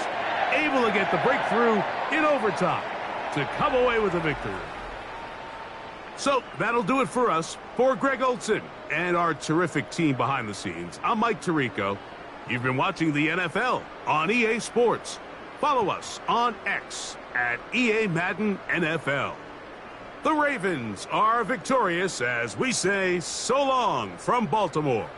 able to get the breakthrough in overtime to come away with a victory. So that'll do it for us. For Greg Olson and our terrific team behind the scenes, I'm Mike Tirico. You've been watching the NFL on EA Sports. Follow us on X at EA Madden NFL. The Ravens are victorious as we say so long from Baltimore.